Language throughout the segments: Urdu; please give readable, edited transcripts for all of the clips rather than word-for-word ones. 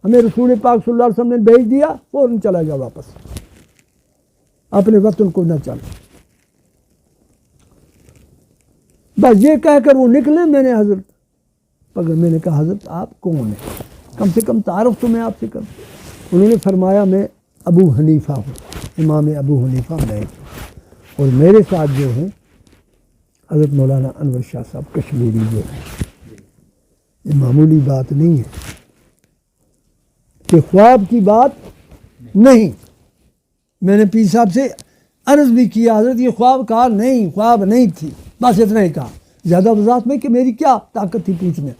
ہمیں رسول پاک صلی اللہ علیہ وسلم نے بھیج دیا، فوراً چلا جا واپس، اپنے وطن کو نہ چل۔ بس یہ کہہ کر وہ نکلے۔ میں نے حضرت پکڑ، میں نے کہا حضرت آپ کون ہیں؟ کم سے کم تعارف تو میں آپ سے کروں۔ انہوں نے فرمایا میں ابو حنیفہ ہوں، امام ابو حنیفہ میں، اور میرے ساتھ جو ہیں حضرت مولانا انور شاہ صاحب کشمیری جو ہیں۔ یہ معمولی بات نہیں ہے کہ خواب کی بات نہیں۔ میں نے پیر صاحب سے عرض بھی کیا حضرت یہ خواب، کہا نہیں خواب نہیں تھی، بس اتنا ہی کہا، زیادہ وضاحت میں کہ میری کیا طاقت تھی پوچھنے،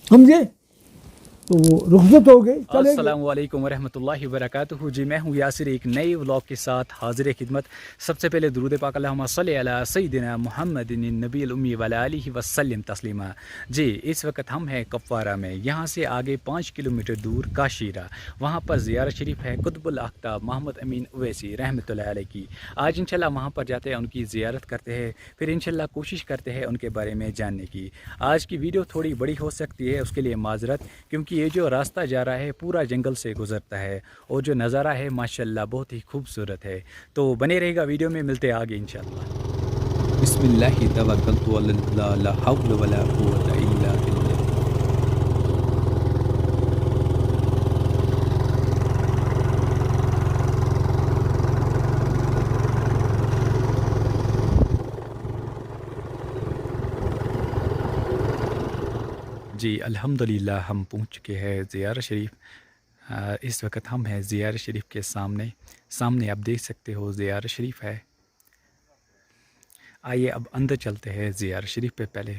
سمجھے؟ تو وہ رخصت ہو گئے، چلے گئے۔ السلام علیکم ورحمۃ اللہ وبرکاتہ۔ جی میں ہوں یاسر، ایک نئے ولاگ کے ساتھ حاضر خدمت۔ سب سے پہلے درود پاک اللہم صلی علی سیدنا محمد النبی الامی وعلی آلہ وسلم تسلیما۔ جی اس وقت ہم ہیں کپوارہ میں، یہاں سے آگے 5 کلومیٹر دور کاشیرہ، وہاں پر زیارت شریف ہے قطب الآفتاب محمد امین اویسی رحمۃ اللہ علیہ کی۔ آج انشاءاللہ وہاں پر جاتے ہیں، ان کی زیارت کرتے ہیں، پھر انشاءاللہ کوشش کرتے ہیں ان کے بارے میں جاننے کی۔ آج کی ویڈیو تھوڑی بڑی ہو سکتی ہے، اس کے لیے معذرت، کیونکہ یہ جو راستہ جا رہا ہے پورا جنگل سے گزرتا ہے، اور جو نظارہ ہے ماشاءاللہ بہت ہی خوبصورت ہے۔ تو بنے رہے گا ویڈیو میں، ملتے ہیں آگے انشاءاللہ۔ بسم اللہ توکلت علی اللہ لا حول ولا قوت الا باللہ۔ جی الحمدللہ ہم پہنچ چکے ہیں زیارت شریف۔ اس وقت ہم ہیں زیارت شریف کے سامنے آپ دیکھ سکتے ہو زیارت شریف ہے۔ آئیے اب اندر چلتے ہیں زیارت شریف پہ۔ پہلے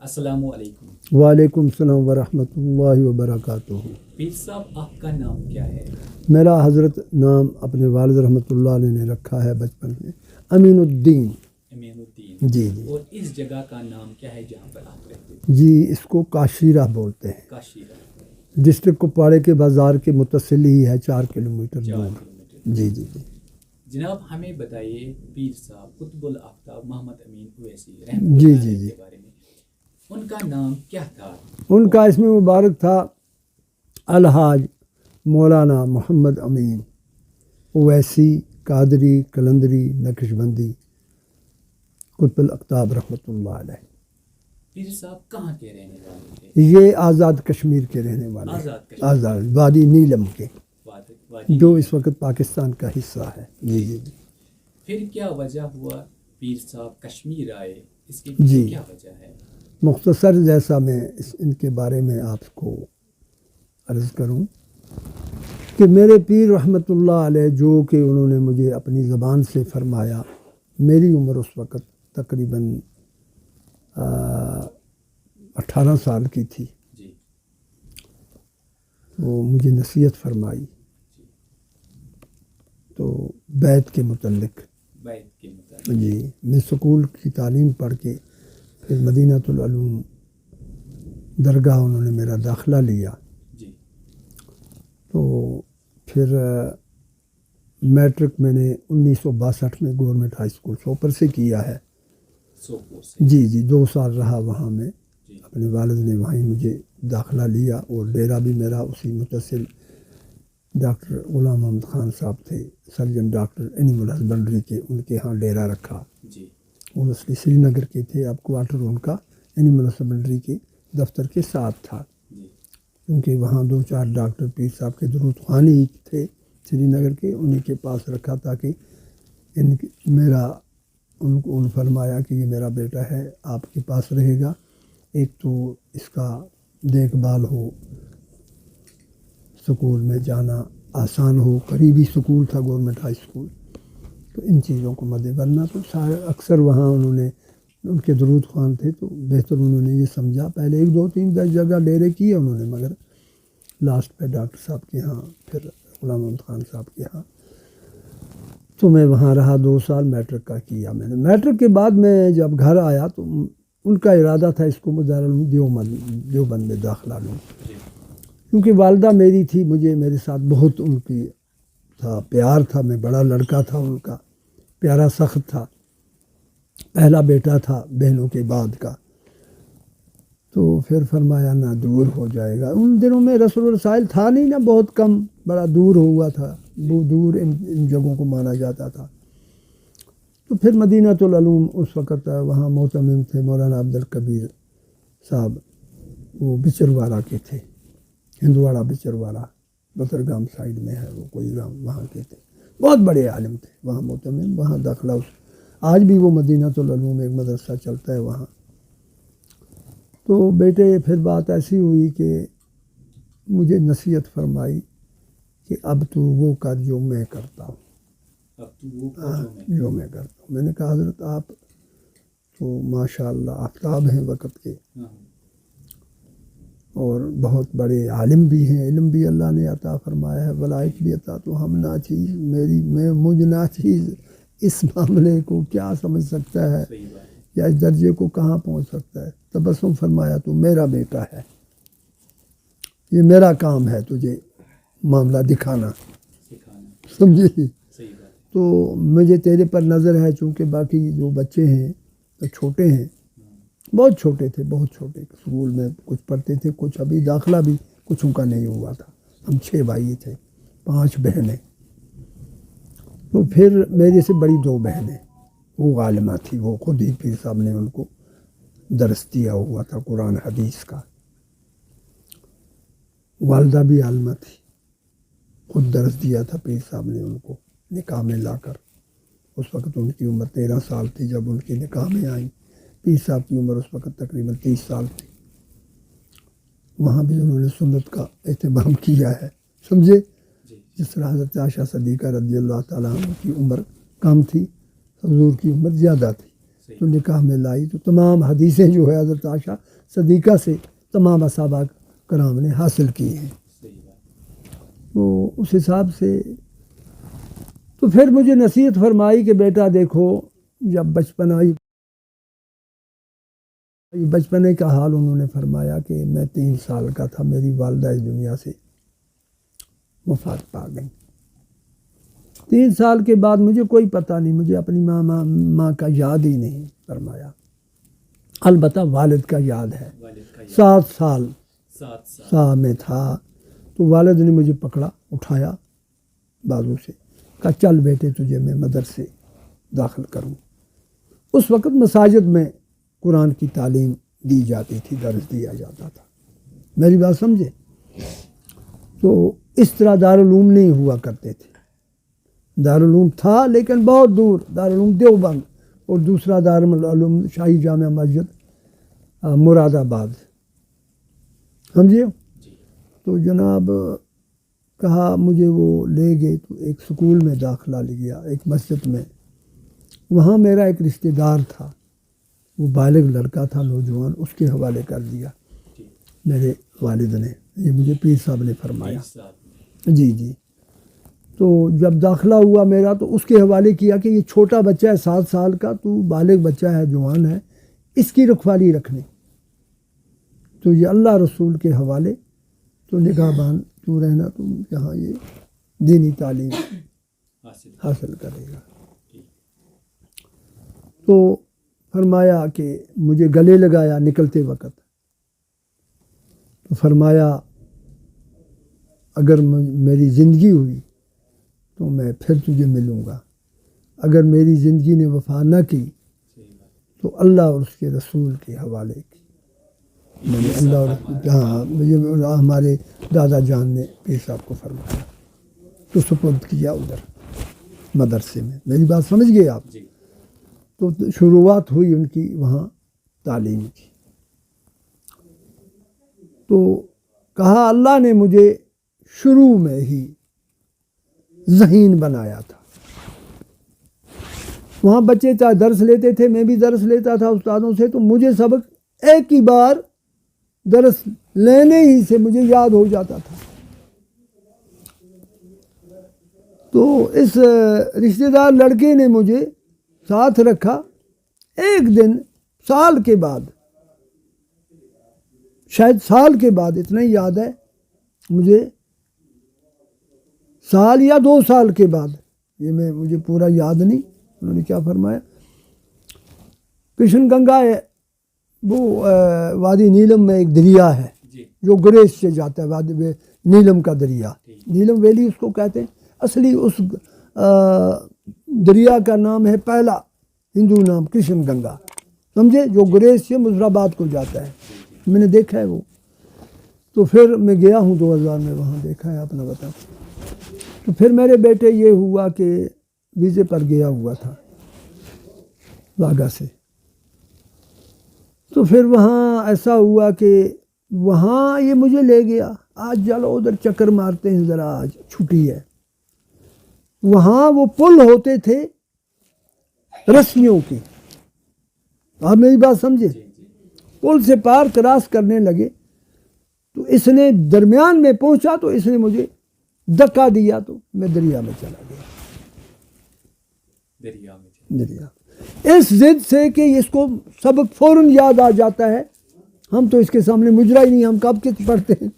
السلام علیکم۔ وعلیکم السلام ورحمۃ اللہ وبرکاتہ۔ پیر صاحب آپ کا نام کیا ہے؟ میرا حضرت نام اپنے والد رحمۃ اللہ علیہ نے رکھا ہے بچپن میں، امین الدین۔ امین الدین۔ جی جی۔ اور اس جگہ کا نام کیا ہے جہاں پر آپ رہتے ہیں؟ جی اس کو کاشیرہ بولتے ہیں، کاشیرہ، ڈسٹرکٹ کپواڑے کے بازار کے متصل ہی ہے، 4 کلومیٹر دور۔ جی جی جی۔ جناب ہمیں بتائیے پیر صاحب قطب الآفتاب محمد امین اویسی جی رحمۃ جی اللہ جی۔ علیہ کے بارے میں، ان کا نام کیا تھا؟ ان کا اسم مبارک تھا الحاج مولانا محمد امین اویسی قادری کلندری نقشبندی قطب الاقطاب رحمۃ اللہ علیہ. پیر صاحب کہاں کے رہنے والے تھے؟ یہ آزاد کشمیر کے رہنے والے ہیں. آزاد وادی نیلم کے، جو اس وقت پاکستان کا حصہ ہے. جی جی جی. پھر کیا وجہ ہوا پیر صاحب کشمیر آئے؟ اس کی پیچھے کیا وجہ ہے؟ مختصر جیسا میں ان کے بارے میں آپ کو عرض کروں کہ میرے پیر رحمۃ اللہ علیہ جو کہ انہوں نے مجھے اپنی زبان سے فرمایا، میری عمر اس وقت تقریباً 18 سال کی تھی. وہ مجھے نصیحت فرمائی تو بیت کے متعلق. جی میں سکول کی تعلیم پڑھ کے پھر مدینۃ العلوم درگاہ انہوں نے میرا داخلہ لیا. تو پھر میٹرک میں نے 1962 میں گورنمنٹ ہائی اسکول سوپر سے کیا ہے. جی جی 2 سال رہا وہاں میں. اپنے والد نے وہیں مجھے داخلہ لیا اور ڈیرا بھی میرا اسی متصل ڈاکٹر غلام محمد خان صاحب تھے، سرجن ڈاکٹر اینیمل ہسبنڈری کے، ان کے ہاں ڈیرا رکھا. وہ اصلی سری نگر کے تھے، اب کوارٹر ان کا اینیمل ہسبنڈری کے دفتر کے ساتھ تھا، کیونکہ وہاں 2-4 ڈاکٹر پیر صاحب کے درود خوانی تھے سری نگر کے، انہیں کے پاس رکھا تاکہ میرا ان کو فرمایا کہ یہ میرا بیٹا ہے، آپ کے پاس رہے گا، ایک تو اس کا دیکھ بھال ہو، سکول میں جانا آسان ہو، قریبی سکول تھا گورنمنٹ ہائی اسکول. تو ان چیزوں کو مد ورنہ تو سارے اکثر وہاں انہوں نے ان کے درود خوان تھے تو بہتر انہوں نے یہ سمجھا. پہلے 1-2-3 جگہ ڈیرے کیے انہوں نے، مگر لاسٹ پہ ڈاکٹر صاحب کے ہاں، پھر غلام محمد خان صاحب کے ہاں. تو میں وہاں رہا 2 سال، میٹرک کا کیا میں نے. میٹرک کے بعد میں جب گھر آیا تو ان کا ارادہ تھا اس کو دارالعلوم دیوبند میں داخلہ لوں، کیونکہ والدہ میری تھی، مجھے میرے ساتھ بہت ان کی تھا پیار تھا. میں بڑا لڑکا تھا ان کا، پیارا سخت تھا، پہلا بیٹا تھا بہنوں کے بعد کا. تو پھر فرمایا نہ دور ہو جائے گا. ان دنوں میں رسول الرسائل تھا نہیں نا، بہت کم، بڑا دور ہوا تھا، وہ دور ان جگہوں کو مانا جاتا تھا. تو پھر مدینۃ العلوم اس وقت وہاں معتمم تھے مولانا عبد الکبیر صاحب، وہ بچرواڑہ کے تھے، ہندواڑہ بچرواڑہ بطرگام سائڈ میں ہے وہ کوئی گام، وہاں کے تھے، بہت بڑے عالم تھے وہاں معتمم. وہاں داخلہ آج بھی وہ مدینۃ العلوم ایک مدرسہ چلتا ہے وہاں. تو بیٹے پھر بات ایسی ہوئی کہ مجھے نصیحت فرمائی کہ اب تو وہ کر جو میں کرتا ہوں، جو میں کرتا ہوں. میں نے کہا حضرت آپ تو ماشاء اللہ آفتاب ہیں وقت کے، اور بہت بڑے عالم بھی ہیں، علم بھی اللہ نے عطا فرمایا ہے، ولایت بھی عطا. تو ہم ناچیز مجھ ناچیز اس معاملے کو کیا سمجھ سکتا ہے یا اس درجے کو کہاں پہنچ سکتا ہے. تبسم فرمایا تو میرا بیٹا ہے، یہ میرا کام ہے تجھے معاملہ دکھانا، سمجھے. تو مجھے تیرے پر نظر ہے، چونکہ باقی جو بچے ہیں تو چھوٹے ہیں، بہت چھوٹے تھے، بہت چھوٹے، اسکول میں کچھ پڑھتے تھے، کچھ ابھی داخلہ بھی کچھوں کا نہیں ہوا تھا. ہم 6 بھائی تھے، 5 بہنیں. تو پھر میرے سے بڑی 2 بہنیں، وہ عالمہ تھی، وہ خود ہی پیر صاحب نے ان کو درس دیا ہوا تھا قرآن حدیث کا. والدہ بھی عالمہ تھی، خود درس دیا تھا پیر صاحب نے ان کو نکاح میں لا کر. اس وقت ان کی عمر 13 سال تھی جب ان کی نکاح میں آئیں. پیر صاحب کی عمر اس وقت تقریباً 30 سال تھی. وہاں بھی انہوں نے سنت کا اہتمام کیا ہے، سمجھے. جس طرح حضرت عائشہ صدیقہ رضی اللہ تعالیٰ عنہ کی عمر کم تھی، حضور کی عمر زیادہ تھی، تو نکاح میں لائی. تو تمام حدیثیں جو ہے حضرت عائشہ صدیقہ سے تمام صحابہ کرام نے حاصل کی ہیں. تو اس حساب سے تو پھر مجھے نصیحت فرمائی کہ بیٹا دیکھو، جب بچپنے کا حال انہوں نے فرمایا کہ میں 3 سال کا تھا، میری والدہ اس دنیا سے وفات پا گئی. 3 سال کے بعد مجھے کوئی پتہ نہیں، مجھے اپنی ماں کا یاد ہی نہیں فرمایا. البتہ والد کا یاد ہے. 7 سال میں تھا تو والد نے مجھے پکڑا، اٹھایا بازو سے، کہا چل بیٹے تجھے میں مدرسے داخل کروں۔ اس وقت مساجد میں قرآن کی تعلیم دی جاتی تھی، درس دیا جاتا تھا، میری بات سمجھے؟ تو اس طرح دارالعلوم نہیں ہوا کرتے تھے، دارالعلوم تھا لیکن بہت دور، دارالعلوم دیوبند، اور دوسرا دارالعلوم شاہی جامع مسجد مراد آباد، سمجھے؟ تو جناب کہا مجھے وہ لے گئے تو ایک سکول میں داخلہ لیا، ایک مسجد میں، وہاں میرا ایک رشتہ دار تھا، وہ بالغ لڑکا تھا نوجوان، اس کے حوالے کر دیا میرے والد نے، یہ مجھے پیر صاحب نے فرمایا، جی جی۔ تو جب داخلہ ہوا میرا تو اس کے حوالے کیا کہ یہ چھوٹا بچہ ہے 7 سال کا، تو بالغ بچہ ہے، جوان ہے، اس کی رکھوالی رکھنی، تو یہ اللہ رسول کے حوالے، تو نگاہ بان تو رہنا، تم یہاں یہ دینی تعلیم حاصل کرے گا۔ تو فرمایا کہ مجھے گلے لگایا نکلتے وقت، تو فرمایا اگر میری زندگی ہوئی تو میں پھر تجھے ملوں گا، اگر میری زندگی نے وفا نہ کی تو اللہ اور اس کے رسول کے حوالے کی۔ میں نے اللہ اور ہاں مجھے ہمارے دادا جان نے پیر صاحب کو فرمایا، تو سپرد کیا ادھر مدرسے میں، میری بات سمجھ گئے آپ؟ تو شروعات ہوئی ان کی وہاں تعلیم کی۔ تو کہا اللہ نے مجھے شروع میں ہی ذہین بنایا تھا، وہاں بچے چاہے درس لیتے تھے، میں بھی درس لیتا تھا استادوں سے، تو مجھے سبق ایک ہی بار درس لینے ہی سے مجھے یاد ہو جاتا تھا۔ تو اس رشتہ دار لڑکے نے مجھے ساتھ رکھا، ایک دن سال کے بعد، شاید سال کے بعد، اتنا ہی یاد ہے مجھے، سال یا 2 سال کے بعد، یہ مجھے پورا یاد نہیں، انہوں نے کیا فرمایا، کرشن گنگا ہے وہ وادی نیلم میں ایک دریا ہے جو گریز سے جاتا ہے، وادی نیلم کا دریا، نیلم ویلی اس کو کہتے ہیں، اصلی اس دریا کا نام ہے پہلا ہندو نام کرشن گنگا، سمجھے، جو گریز سے مظفرآباد کو جاتا ہے، میں نے دیکھا ہے وہ۔ تو پھر میں گیا ہوں 2000 میں، وہاں دیکھا ہے، اپنا بتا۔ تو پھر میرے بیٹے یہ ہوا کہ ویزے پر گیا ہوا تھا واگا سے، تو پھر وہاں ایسا ہوا کہ وہاں یہ مجھے لے گیا، آج چلو ادھر چکر مارتے ہیں ذرا، آج چھٹی ہے۔ وہاں وہ پل ہوتے تھے رسیوں کے، آپ میری بات سمجھے، پل سے پار کراس کرنے لگے، تو اس نے درمیان میں پہنچا تو اس نے مجھے دھکا دیا، تو میں دریا میں چلا گیا، دریا، اس ضد سے کہ اس کو سبق فوراً یاد آ جاتا ہے، ہم تو اس کے سامنے مجرا ہی نہیں، ہم کب کے پڑھتے ہیں،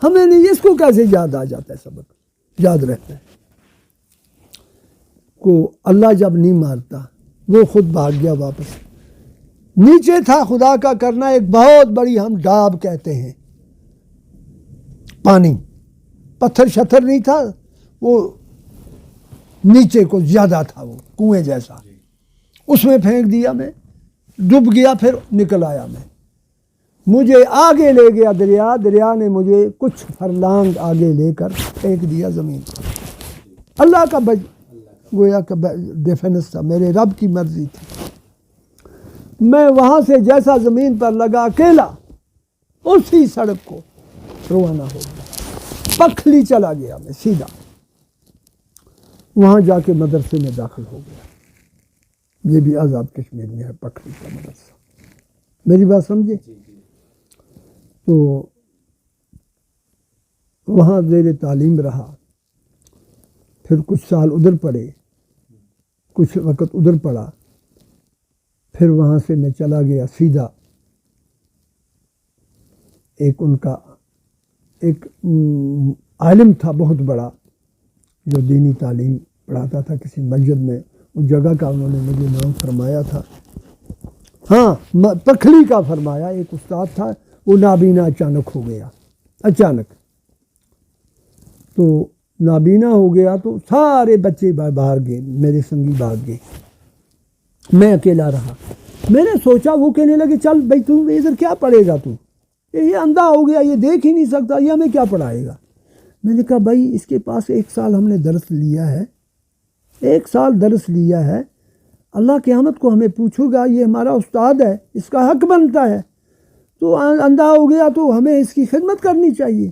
ہمیں نہیں، اس کو کیسے یاد آ جاتا ہے، سبق یاد رہتا ہے کو۔ اللہ جب نہیں مارتا، وہ خود بھاگ گیا واپس، نیچے تھا خدا کا کرنا ایک بہت بڑی، ہم ڈاب کہتے ہیں، پانی، پتھر شتھر نہیں تھا، وہ نیچے کو زیادہ تھا، وہ کنویں جیسا، اس میں پھینک دیا، میں ڈوب گیا، پھر نکل آیا میں، مجھے آگے لے گیا دریا، دریا نے مجھے کچھ فرلانگ آگے لے کر پھینک دیا زمین پر، اللہ کا گویا کا ڈیفینس تھا، میرے رب کی مرضی تھی، میں وہاں سے جیسا زمین پر لگا اکیلا، اسی سڑک کو روانہ ہو گیا، پکھلی چلا گیا میں سیدھا، وہاں جا کے مدرسے میں داخل ہو گیا، یہ بھی آزاد کشمیر میں ہے پکھلی کا مدرسہ، میری بات سمجھے؟ تو وہاں زیر تعلیم رہا، پھر کچھ سال ادھر پڑھے، کچھ وقت ادھر پڑھا، پھر وہاں سے میں چلا گیا سیدھا، ایک ان کا ایک عالم تھا بہت بڑا جو دینی تعلیم پڑھاتا تھا کسی مسجد میں، اس جگہ کا انہوں نے مجھے نام فرمایا تھا، ہاں پکھلی کا فرمایا، ایک استاد تھا، وہ نابینا اچانک ہو گیا، اچانک تو نابینا ہو گیا تو سارے بچے باہر گئے، میرے سنگی بھاگ گئے، میں اکیلا رہا۔ میں نے سوچا، وہ کہنے لگے چل بھائی تو ادھر کیا پڑھے گا، تو یہ اندھا ہو گیا، یہ دیکھ ہی نہیں سکتا، یہ ہمیں کیا پڑھائے گا۔ میں نے کہا بھائی اس کے پاس 1 سال ہم نے درس لیا ہے، 1 سال درس لیا ہے، اللہ قیامت کو ہمیں پوچھے گا، یہ ہمارا استاد ہے، اس کا حق بنتا ہے، تو اندھا ہو گیا تو ہمیں اس کی خدمت کرنی چاہیے۔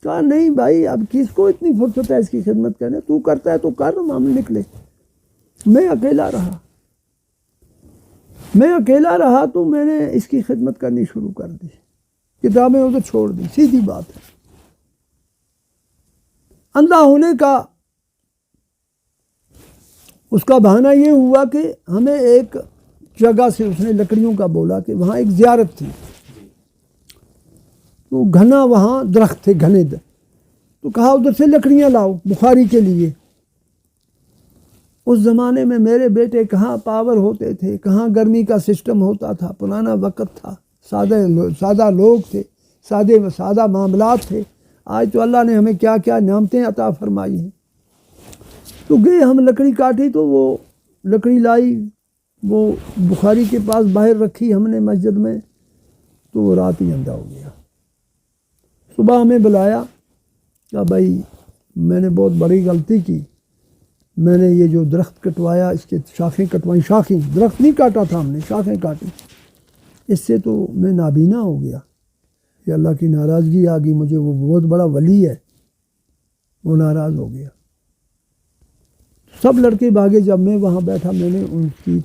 کہا نہیں بھائی، اب کس کو اتنی فرصت ہے اس کی خدمت کرنے، تو کرتا ہے تو کر، ہم نکلے۔ میں اکیلا رہا تو میں نے اس کی خدمت کرنی شروع کر دی، کتابیں ادھر چھوڑ دی، سیدھی بات ہے۔ اندھا ہونے کا اس کا بہانہ یہ ہوا کہ ہمیں ایک جگہ سے اس نے لکڑیوں کا بولا کہ وہاں ایک زیارت تھی، تو گھنا وہاں درخت تھے گھنے، تو کہا ادھر سے لکڑیاں لاؤ بخاری کے لیے۔ اس زمانے میں میرے بیٹے کہاں پاور ہوتے تھے، کہاں گرمی کا سسٹم ہوتا تھا، پرانا وقت تھا، سادہ لوگ تھے، سادہ معاملات تھے۔ آج تو اللہ نے ہمیں کیا کیا نعمتیں عطا فرمائی ہیں۔ تو گئے ہم، لکڑی کاٹی، تو وہ لکڑی لائی، وہ بخاری کے پاس باہر رکھی ہم نے مسجد میں، تو وہ رات ہی اندھا ہو گیا۔ صبح ہمیں بلایا، کہا بھائی میں نے بہت بڑی غلطی کی، میں نے یہ جو درخت کٹوایا اس کے شاخیں کٹوائیں، شاخیں، درخت نہیں کاٹا تھا ہم نے، شاخیں کاٹی، اس سے تو میں نابینا ہو گیا، کہ اللہ کی ناراضگی آ گئی مجھے، وہ بہت بڑا ولی ہے، وہ ناراض ہو گیا۔ سب لڑکے بھاگے، جب میں وہاں بیٹھا میں نے ان کی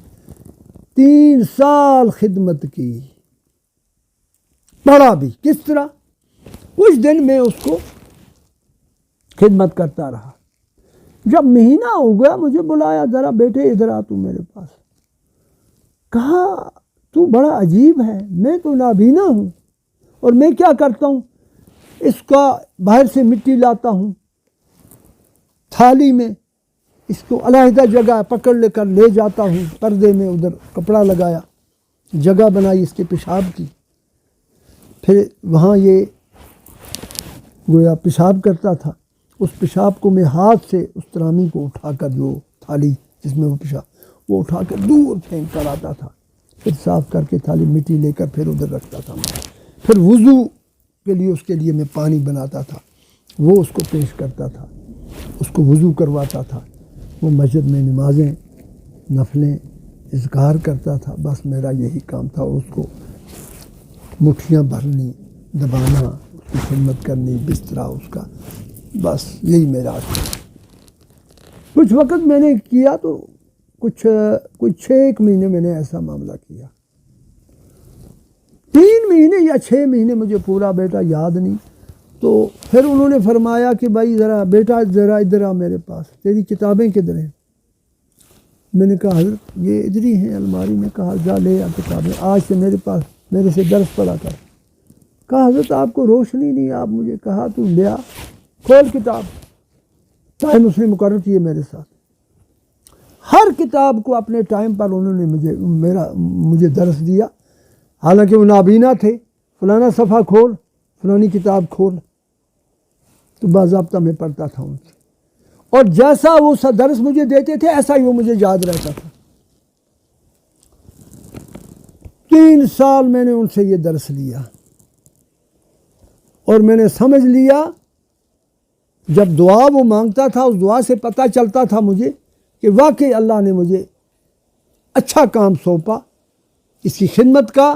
3 سال خدمت کی، پڑھا بھی۔ کس طرح؟ کچھ دن میں اس کو خدمت کرتا رہا۔ جب مہینہ ہو گیا مجھے بلایا، ذرا بیٹے ادھر آ تو میرے پاس۔ کہا تو بڑا عجیب ہے، میں تو نابینا ہوں، اور میں کیا کرتا ہوں، اس کا باہر سے مٹی لاتا ہوں تھالی میں، اس کو علیحدہ جگہ پکڑ لے کر لے جاتا ہوں، پردے میں ادھر کپڑا لگایا، جگہ بنائی اس کے پیشاب کی، پھر وہاں یہ گویا پیشاب کرتا تھا، اس پیشاب کو میں ہاتھ سے اس ترامی کو اٹھا کر، جو تھالی جس میں وہ پیشاب، وہ اٹھا کر دور پھینک کر آتا تھا، پھر صاف کر کے تھالی مٹی لے کر پھر ادھر رکھتا تھا۔ پھر وضو کے لیے اس کے لیے میں پانی بناتا تھا، وہ اس کو پیش کرتا تھا، اس کو وضو کرواتا تھا، وہ مسجد میں نمازیں نفلیں اذکار کرتا تھا، بس میرا یہی کام تھا، اس کو مٹھیاں بھرنی، دبانا، اس کی خدمت کرنی، بسترا اس کا، بس یہی میرا تھا۔ کچھ وقت میں نے کیا تو کچھ 6 مہینے میں نے ایسا معاملہ کیا، 3 مہینے یا 6 مہینے، مجھے پورا بیٹا یاد نہیں۔ تو پھر انہوں نے فرمایا کہ بھائی بیٹا ذرا ادھر آ میرے پاس، تیری کتابیں کدھر ہیں؟ میں نے کہا حضرت یہ ادھر ہی ہیں الماری میں۔ کہا جا لے آ کتابیں، آج سے میرے سے درس پڑھا کر۔ کہا حضرت آپ کو روشنی نہیں، آپ مجھے کہا تو لیا، کھول کتاب۔ ٹائم اس نے مقرر کیے میرے ساتھ، ہر کتاب کو اپنے ٹائم پر انہوں نے مجھے درس دیا، حالانکہ وہ نابینا تھے۔ فلانا صفحہ کھول، فلانی کتاب کھول، تو باضابطہ میں پڑھتا تھا ان سے، اور جیسا وہ درس مجھے دیتے تھے ایسا ہی وہ مجھے یاد رہتا تھا۔ 3 سال میں نے ان سے یہ درس لیا، اور میں نے سمجھ لیا، جب دعا وہ مانگتا تھا اس دعا سے پتہ چلتا تھا مجھے کہ واقعی اللہ نے مجھے اچھا کام سونپا اس کی خدمت کا،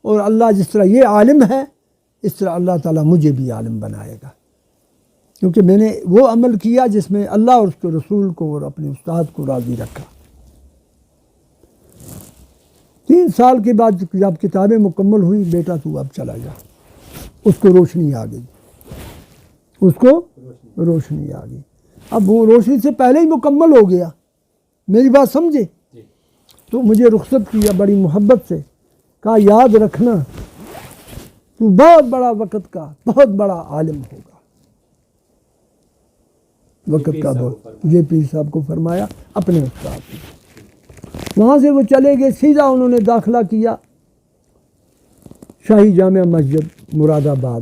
اور اللہ جس طرح یہ عالم ہے اس طرح اللہ تعالیٰ مجھے بھی عالم بنائے گا، کیونکہ میں نے وہ عمل کیا جس میں اللہ اور اس کے رسول کو اور اپنے استاد کو راضی رکھا۔ 3 سال کے بعد جب کتابیں مکمل ہوئی، بیٹا تو اب چلا جا، اس کو روشنی آ گئی، اس کو روشنی آ گئی۔ اب وہ روشنی سے پہلے ہی مکمل ہو گیا، میری بات سمجھے؟ تو مجھے رخصت کیا بڑی محبت سے، کہا یاد رکھنا تو بہت بڑا وقت کا بہت بڑا عالم ہوگا۔ وقت کا بہت، یہ پیر صاحب کو فرمایا اپنے استاد کو۔ وہاں سے وہ چلے گئے، سیدھا انہوں نے داخلہ کیا شاہی جامع مسجد مراد آباد،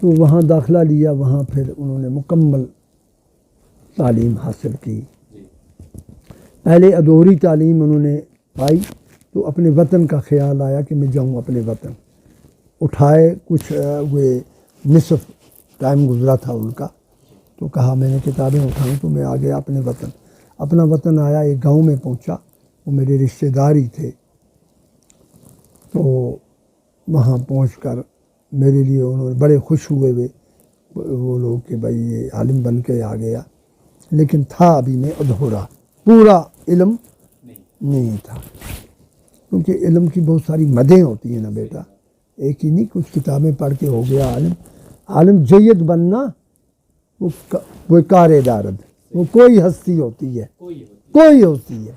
تو وہاں داخلہ لیا، وہاں پھر انہوں نے مکمل تعلیم حاصل کی۔ پہلے ادھوری تعلیم انہوں نے پائی تو اپنے وطن کا خیال آیا کہ میں جاؤں اپنے وطن، اٹھائے کچھ ہوئے، نصف ٹائم گزرا تھا ان کا، تو کہا میں نے کتابیں اٹھائیں تو میں آ گیا اپنے وطن۔ اپنا وطن آیا، ایک گاؤں میں پہنچا، وہ میرے رشتہ دار ہی تھے، تو وہاں پہنچ کر میرے لیے انہوں نے بڑے خوش ہوئے وہ لوگ کہ بھائی یہ عالم بن کے آ گیا، لیکن تھا ابھی میں ادھورا، پورا علم نہیں تھا، کیونکہ علم کی بہت ساری مدیں ہوتی ہیں نا بیٹا، ایک ہی نہیں، کچھ کتابیں پڑھ کے ہو گیا عالم۔ عالم جید بننا وہ کار دارد، وہ کوئی ہستی ہوتی ہے، کوئی ہوتی ہے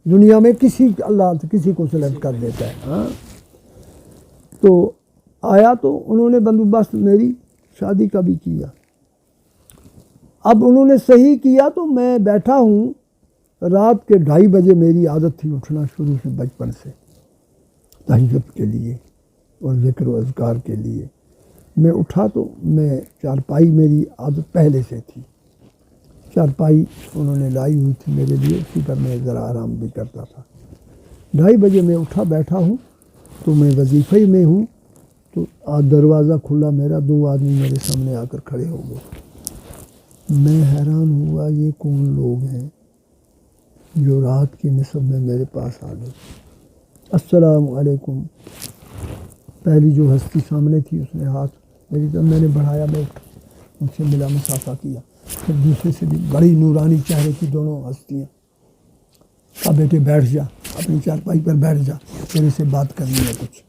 دنیا میں، کسی اللہ کسی کو سلیکٹ کر دیتا ہے۔ ہاں تو آیا تو انہوں نے بندوبست میری شادی کا بھی کیا۔ اب انہوں نے صحیح کیا تو میں بیٹھا ہوں، رات کے 2:30 بجے میری عادت تھی اٹھنا شروع سے بچپن سے، تہجد کے لیے اور ذکر و اذکار کے لیے۔ میں اٹھا تو میں چارپائی، میری عادت پہلے سے تھی، چارپائی انہوں نے لائی ہوئی تھی میرے لیے، اسی پر میں ذرا آرام بھی کرتا تھا۔ 2:30 بجے میں اٹھا، بیٹھا ہوں تو میں وظیفے میں ہوں، تو دروازہ کھلا میرا، 2 آدمی میرے سامنے آ کر کھڑے ہو گئے۔ میں حیران ہوا یہ کون لوگ ہیں جو رات کی نصف میں میرے پاس آ گئے۔ السلام علیکم، پہلی جو ہستی سامنے تھی اس نے ہاتھ میری طرف، میں نے بڑھایا، میں ان سے ملا، مسافہ کیا۔ پھر دوسرے سے بھی بڑی نورانی چہرے کی دونوں ہستیاں، کہا بیٹے بیٹھ جا، اپنی چارپائی پر بیٹھ جا، تیرے سے بات کرنی ہے کچھ۔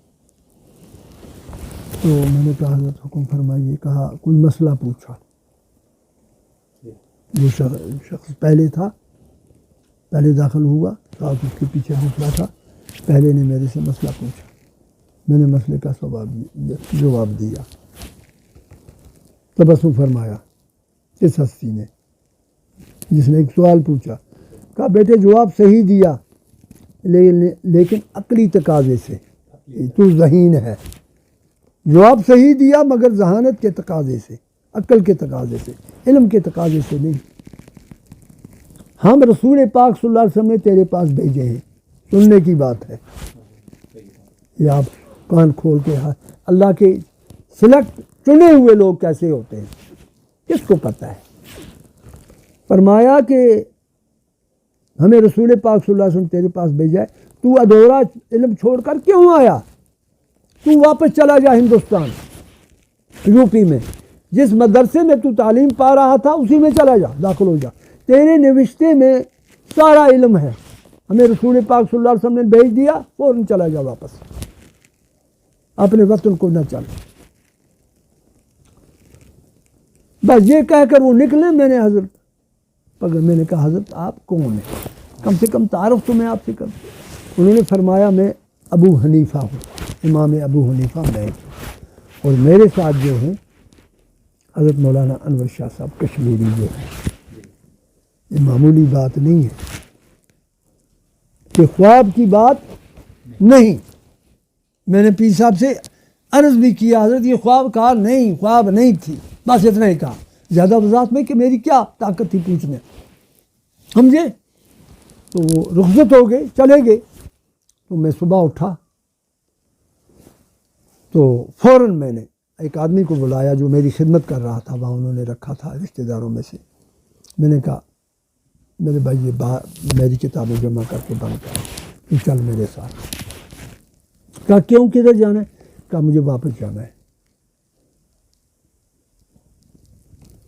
تو میں نے کہا حضرت حکم فرمائیے، کہا کوئی مسئلہ پوچھا۔ جو شخص پہلے تھا، پہلے داخل ہوا، ساتھ اس کے پیچھے دوسرا تھا، پہلے نے میرے سے مسئلہ پوچھا، میں نے مسئلے کا جواب دیا۔ تبسم فرمایا اس ہستی نے جس نے ایک سوال پوچھا، کہا بیٹے جواب صحیح دیا لیکن عقلی تقاضے سے، تو ذہین ہے، جواب صحیح دیا مگر ذہانت کے تقاضے سے، عقل کے تقاضے سے، علم کے تقاضے سے نہیں۔ ہم رسول پاک صلی اللہ علیہ وسلم نے تیرے پاس بھیجے ہیں، سننے کی بات ہے، یہ آپ کان کھول کے، اللہ کے سلیکٹ چنے ہوئے لوگ کیسے ہوتے ہیں کس کو پتہ ہے۔ فرمایا کہ ہمیں رسول پاک صلی اللہ علیہ وسلم تیرے پاس بھیجا ہے، تو ادھورا علم چھوڑ کر کیوں آیا؟ تو واپس چلا جا ہندوستان، یوپی میں جس مدرسے میں تو تعلیم پا رہا تھا اسی میں چلا جا، داخل ہو جا، تیرے نوشتے میں سارا علم ہے، ہمیں رسول پاک صلی اللہ علیہ وسلم نے بھیج دیا، فوراً چلا جا واپس، اپنے وطن کو نہ چل۔ بس یہ کہہ کر وہ نکلے، میں نے کہا حضرت آپ کون ہیں، کم سے کم تعارف تو میں آپ سے کروں۔ انہوں نے فرمایا میں ابو حنیفہ ہوں، امام ابو حنیفہ میں، اور میرے ساتھ جو ہیں حضرت مولانا انور شاہ صاحب کشمیری جو ہیں، یہ معمولی بات نہیں ہے، کہ خواب کی بات نہیں۔ میں نے پیر صاحب سے عرض بھی کیا، حضرت یہ خواب کہا نہیں، خواب نہیں تھی، بس اتنا ہی کہا، زیادہ وضاحت میں کہ میری کیا طاقت تھی پوچھنے، سمجھے؟ تو وہ رخصت ہو گئے، چلے گئے۔ تو میں صبح اٹھا تو فوراً میں نے ایک آدمی کو بلایا جو میری خدمت کر رہا تھا، وہاں انہوں نے رکھا تھا رشتہ داروں میں سے، میں نے کہا میرے بھائی یہ میری کتابیں جمع کر کے بند کر، تو چل میرے ساتھ۔ کہا کیوں، کدھر جانا ہے؟ کہا مجھے واپس جانا ہے۔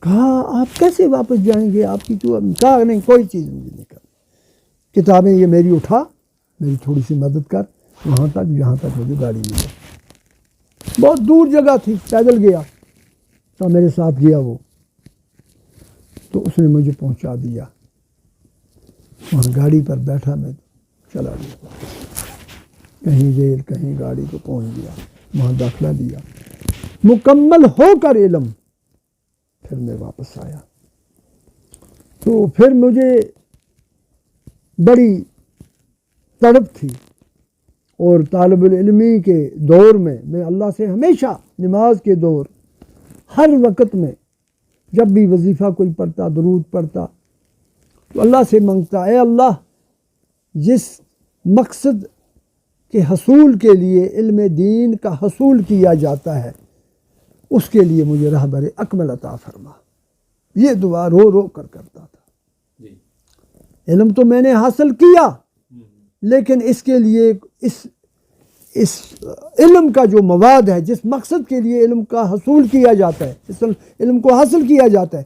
کہا آپ کیسے واپس جائیں گے، آپ کی تو، کہا نہیں کوئی چیز مجھے نہیں کرنی، کتابیں یہ میری اٹھا، میری تھوڑی سی مدد کر وہاں تک جہاں تک مجھے گاڑی ملے، بہت دور جگہ تھی، پیدل گیا، تو میرے ساتھ گیا وہ، تو اس نے مجھے پہنچا دیا، وہاں گاڑی پر بیٹھا، میں چلا گیا، کہیں ریل کہیں گاڑی کو پہنچ گیا، وہاں داخلہ دیا، مکمل ہو کر علم، پھر میں واپس آیا۔ تو پھر مجھے بڑی تڑپ تھی اور طالب العلمی کے دور میں اللہ سے ہمیشہ نماز کے دور ہر وقت میں جب بھی وظیفہ کوئی پڑھتا درود پڑھتا تو اللہ سے مانگتا اے اللہ جس مقصد کے حصول کے لیے علم دین کا حصول کیا جاتا ہے اس کے لیے مجھے رہبر اکمل عطا فرما. یہ دعا رو رو کر کرتا تھا. علم تو میں نے حاصل کیا لیکن اس کے لیے اس علم کا جو مواد ہے جس مقصد کے لیے علم کا حصول کیا جاتا ہے جس علم کو حاصل کیا جاتا ہے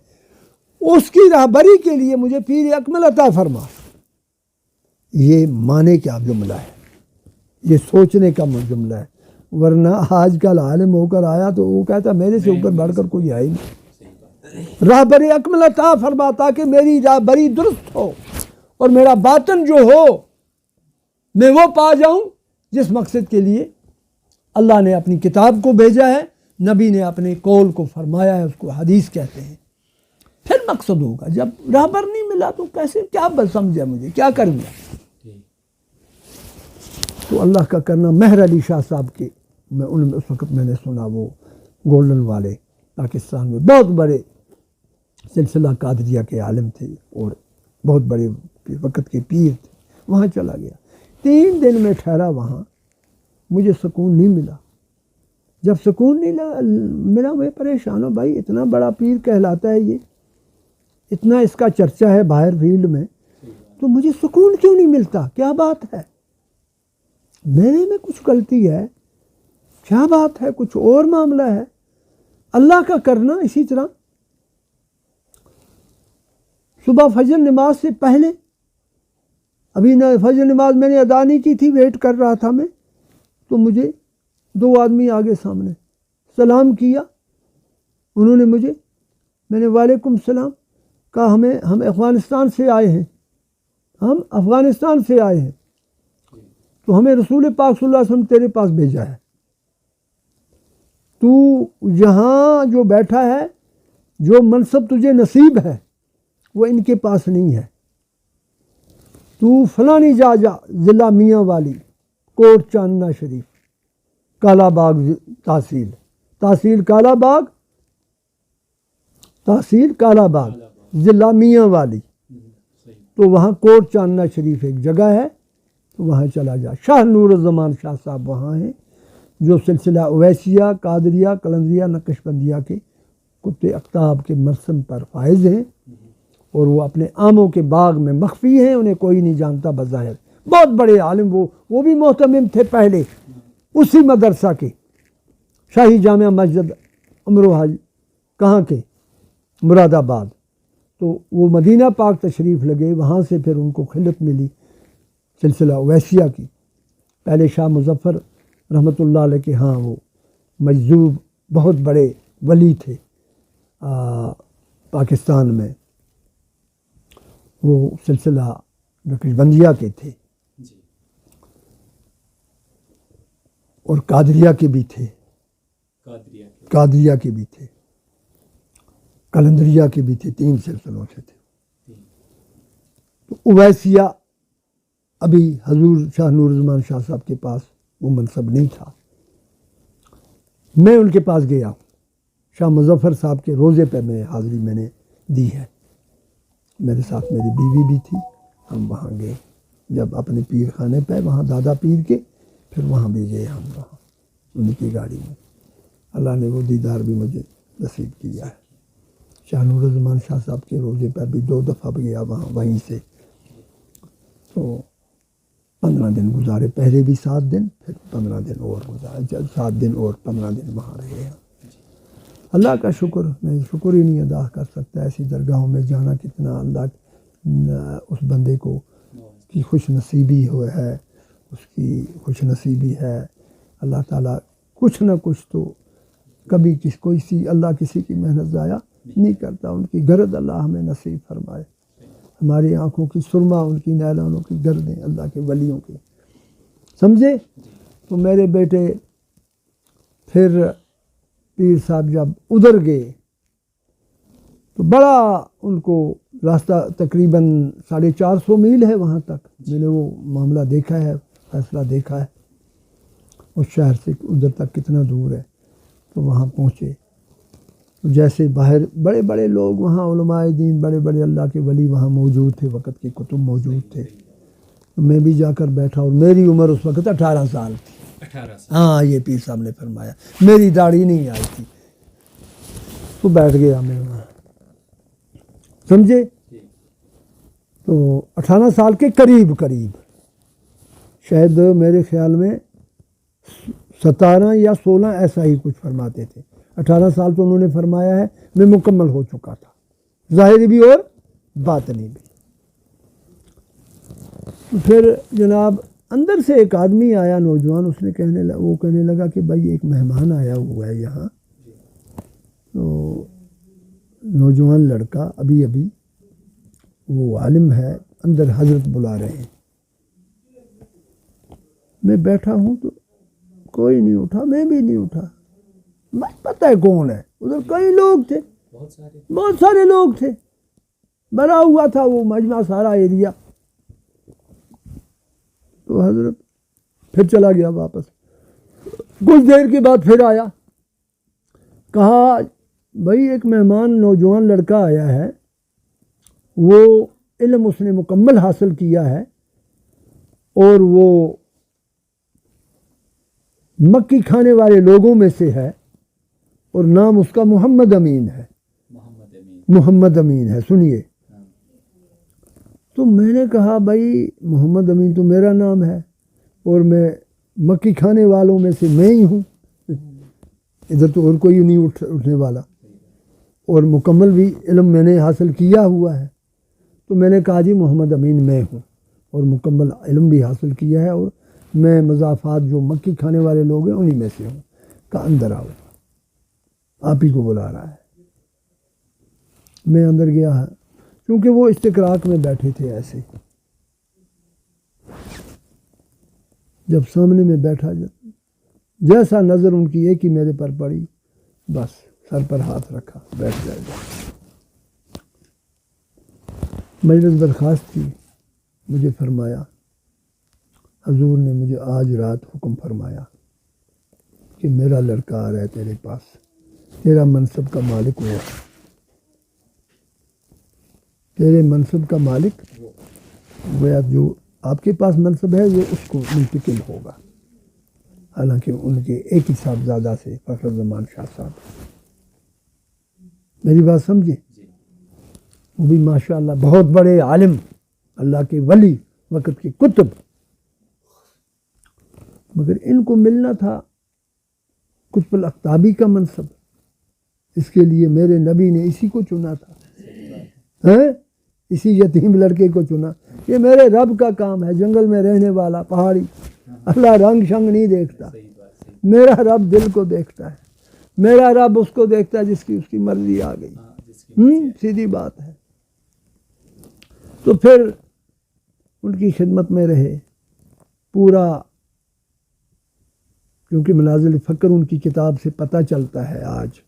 اس کی رہبری کے لیے مجھے پیر اکمل عطا فرما. یہ معنی کیا جملہ ہے, یہ سوچنے کا جملہ ہے. ورنہ آج کل عالم ہو کر آیا تو وہ کہتا میرے سے اوپر بڑھ کر کوئی ہے ہی نہیں. رہبر اکمل عطا فرما تاکہ میری رہبری درست ہو اور میرا باطن جو ہو میں وہ پا جاؤں جس مقصد کے لیے اللہ نے اپنی کتاب کو بھیجا ہے, نبی نے اپنے قول کو فرمایا ہے, اس کو حدیث کہتے ہیں. پھر مقصد ہوگا. جب رہبر نہیں ملا تو کیسے کیا سمجھا مجھے کیا کروں گا. تو اللہ کا کرنا مہر علی شاہ صاحب کے اس وقت میں نے سنا وہ گولڈن والے پاکستان میں بہت بڑے سلسلہ قادریہ کے عالم تھے اور بہت بڑے وقت کے پیر تھے. وہاں چلا گیا 3 دن میں ٹھہرا. وہاں مجھے سکون نہیں ملا. جب سکون نہیں ملا میں پریشان ہوں. بھائی اتنا بڑا پیر کہلاتا ہے, یہ اتنا اس کا چرچہ ہے باہر فیلڈ میں, تو مجھے سکون کیوں نہیں ملتا؟ کیا بات ہے؟ میرے میں کچھ غلطی ہے؟ کیا بات ہے؟ کچھ اور معاملہ ہے؟ اللہ کا کرنا اسی طرح صبح فجر نماز سے پہلے, ابھی فجر نماز میں نے ادا نہیں کی تھی, ویٹ کر رہا تھا میں, تو مجھے 2 آدمی آگے سامنے سلام کیا. انہوں نے مجھے, میں نے وعلیکم السلام کہا, ہم افغانستان سے آئے ہیں, ہم افغانستان سے آئے ہیں, تو ہمیں رسول پاک صلی اللہ علیہ وسلم تیرے پاس بھیجا ہے. تو یہاں جو بیٹھا ہے, جو منصب تجھے نصیب ہے وہ ان کے پاس نہیں ہے. تو فلانی جا ضلع میاں والی, کوٹ چاندنا شریف, کالا باغ تحصیل کالا باغ, تحصیل کالا باغ, ضلع میاں والی. تو وہاں کوٹ چاندنا شریف ایک جگہ ہے, تو وہاں چلا جا. شاہ نور الزمان شاہ صاحب وہاں ہیں جو سلسلہ اویسیہ قادریہ قلندریہ نقشبندیہ کے کتے اقتاب کے مرسم پر فائز ہیں, اور وہ اپنے آموں کے باغ میں مخفی ہیں, انہیں کوئی نہیں جانتا بظاہر. بہت بڑے عالم, وہ بھی محتمم تھے پہلے اسی مدرسہ کے, شاہی جامعہ مسجد امرو حاج کہاں کے, مراد آباد. تو وہ مدینہ پاک تشریف لگے, وہاں سے پھر ان کو خلت ملی سلسلہ اویسیہ کی. پہلے شاہ مظفر رحمۃ اللہ علیہ کے ہاں وہ مجذوب بہت بڑے ولی تھے پاکستان میں, وہ سلسلہ نقشبندیہ کے تھے اور قادریہ کے بھی تھے, قادریہ کے بھی تھے, قلندریہ کے بھی تھے, 3 سلسلوں سے تھے. تو اویسیہ ابھی حضور شاہ نور الزمان شاہ صاحب کے پاس وہ منصب نہیں تھا. میں ان کے پاس گیا, شاہ مظفر صاحب کے روزے پہ میں حاضری میں نے دی ہے. میرے ساتھ میری بیوی بھی تھی. ہم وہاں گئے جب اپنے پیر خانے پہ, وہاں دادا پیر کے, پھر وہاں بھی گئے ہم وہاں ان کی گاڑی میں. اللہ نے وہ دیدار بھی مجھے نصیب کیا ہے. شاہ نور الزمان شاہ صاحب کے روزے پر بھی 2 دفعہ گیا وہاں, وہیں سے. تو 15 دن گزارے, پہلے بھی 7 دن, پھر 15 دن اور گزارے, 7 دن اور 15 دن وہاں رہے ہیں. اللہ کا شکر, میں شکر ہی نہیں ادا کر سکتا. ایسی درگاہوں میں جانا کتنا اللہ اس بندے کو کی خوش نصیبی ہے, اس کی خوش نصیبی ہے. اللہ تعالیٰ کچھ نہ کچھ تو کبھی اللہ کسی کی محنت ضائع نہیں کرتا. ان کی گرد اللہ ہمیں نصیب فرمائے. ہماری آنکھوں کی سرما, ان کی نیلانوں کی گردیں اللہ کے ولیوں کی, سمجھے. تو میرے بیٹے پھر پیر صاحب جب ادھر گئے تو بڑا ان کو راستہ تقریباً 450 میل ہے وہاں تک. میں نے وہ معاملہ دیکھا ہے, فیصلہ دیکھا ہے. اس شہر سے ادھر تک کتنا دور ہے، تو وہاں پہنچے تو جیسے باہر بڑے بڑے لوگ وہاں علماء دین بڑے بڑے اللہ کے ولی وہاں موجود تھے، وقت کے کتب موجود تھے، تو میں بھی جا کر بیٹھا اور میری عمر اس وقت 18 سال تھی۔ 18 سال ہاں یہ پیر صاحب نے فرمایا، میری داڑھی نہیں آئی تھی، تو بیٹھ گیا میں وہاں، سمجھے؟ تو 18 سال کے قریب شاید میرے خیال میں 17 یا 16 ایسا ہی کچھ فرماتے تھے۔ 18 سال تو انہوں نے فرمایا ہے، میں مکمل ہو چکا تھا، ظاہری بھی اور باطنی بھی۔ تو پھر جناب اندر سے ایک آدمی آیا نوجوان، اس نے کہنے لگا کہ بھائی ایک مہمان آیا ہوا ہے یہاں، تو نوجوان لڑکا ابھی وہ عالم ہے، اندر حضرت بلا رہے ہیں۔ میں بیٹھا ہوں تو کوئی نہیں اٹھا، میں بھی نہیں اٹھا، میں پتہ ہے کون ہے، ادھر کئی لوگ تھے، بہت سارے لوگ تھے، بھرا ہوا تھا وہ مجمع سارا ایریا۔ تو حضرت پھر چلا گیا واپس، کچھ دیر کے بعد پھر آیا، کہا بھائی ایک مہمان نوجوان لڑکا آیا ہے، وہ علم اس نے مکمل حاصل کیا ہے، اور وہ مکی کھانے والے لوگوں میں سے ہے، اور نام اس کا محمد امین ہے، محمد امین ہے، سنیے۔ تو میں نے کہا بھائی محمد امین تو میرا نام ہے، اور میں مکی کھانے والوں میں سے میں ہی ہوں، ادھر تو اور کوئی نہیں اٹھنے والا، اور مکمل بھی علم میں نے حاصل کیا ہوا ہے۔ تو میں نے کہا جی محمد امین میں ہوں، اور مکمل علم بھی حاصل کیا ہے، اور میں مضافات جو مکی کھانے والے لوگ ہیں انہی میں سے ہوں۔ کہا اندر آؤ، آپ ہی کو بلا رہا ہے۔ میں اندر گیا، کیونکہ وہ استقراق میں بیٹھے تھے ایسے، جب سامنے میں بیٹھا جیسا نظر ان کی ایک ہی میرے پر پڑی، بس سر پر ہاتھ رکھا، بیٹھ جائے گا۔ مجلس برخاست تھی، مجھے فرمایا حضور نے مجھے آج رات حکم فرمایا کہ میرا لڑکا آ رہا ہے تیرے پاس، تیرا منصب کا مالک وہ ہے، تیرے منصب کا مالک گویا جو آپ کے پاس منصب ہے وہ اس کو منتقل ہوگا۔ حالانکہ ان کے ایک ہی صاحبزادہ سے فخر زمان شاہ صاحب، میری بات سمجھے، وہ بھی ماشاءاللہ بہت بڑے عالم، اللہ کے ولی، وقت کے کتب، مگر ان کو ملنا تھا قطب الاقطابی کا منصب، اس کے لیے میرے نبی نے اسی کو چنا تھا، اسی یتیم لڑکے کو چنا۔ یہ میرے رب کا کام ہے، جنگل میں رہنے والا پہاڑی، اللہ رنگ شنگ نہیں دیکھتا، میرا رب دل کو دیکھتا ہے، میرا رب اس کو دیکھتا ہے جس کی اس کی مرضی آ گئی، سیدھی بات ہے۔ تو پھر ان کی خدمت میں رہے پورا، کیونکہ منازل فکر ان کی کتاب سے پتہ چلتا ہے آج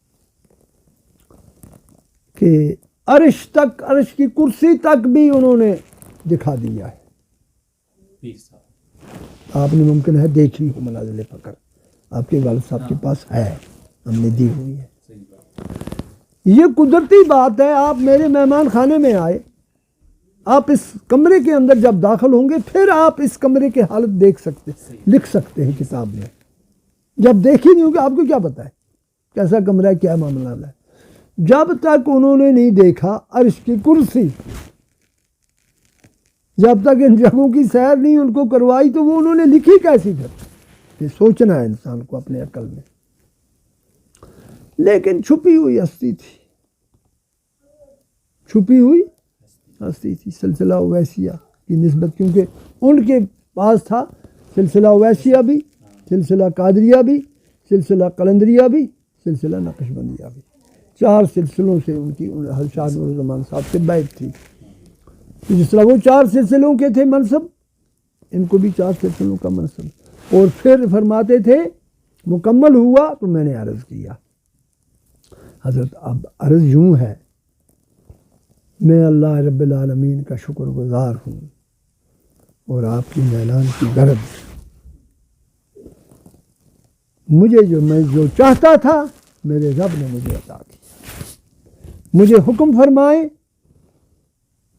کہ عرش تک، عرش کی کرسی تک بھی انہوں نے دکھا دیا ہے۔ آپ نے ممکن ہے دیکھی ہو منازل فکر، آپ کے والد صاحب کے پاس ہے، ہم نے دی ہوئی ہے۔ یہ قدرتی بات ہے، آپ میرے مہمان خانے میں آئے، آپ اس کمرے کے اندر جب داخل ہوں گے پھر آپ اس کمرے کی حالت دیکھ سکتے، لکھ سکتے ہیں کتاب میں، جب دیکھی نہیں ہوگی آپ کو کیا پتہ ہے کیسا کمرہ ہے، کیا معاملہ ہے۔ جب تک انہوں نے نہیں دیکھا عرش کی کرسی، جب تک ان جگہوں کی سیر نہیں ان کو کروائی، تو وہ انہوں نے لکھی کیسی پھر؟ یہ سوچنا ہے انسان کو اپنے عقل میں۔ لیکن چھپی ہوئی ہستی تھی، چھپی ہوئی ہستی تھی، سلسلہ اویسیہ کی نسبت، کیونکہ ان کے پاس تھا سلسلہ اویسیہ بھی، سلسلہ قادریہ بھی، سلسلہ قلندریہ بھی، سلسلہ نقشبندیہ بھی، 4 سلسلوں سے ان کی شاہ نورالزمان صاحب سے بیعت تھی۔ جس طرح وہ 4 سلسلوں کے تھے منصب، ان کو بھی 4 سلسلوں کا منصب۔ اور پھر فرماتے تھے مکمل ہوا تو میں نے عرض کیا حضرت اب عرض یوں ہے، میں اللہ رب العالمین کا شکر گزار ہوں، اور آپ کی اعلان کی غرض مجھے میں جو چاہتا تھا میرے رب نے مجھے عطا کیا. مجھے حکم فرمائے،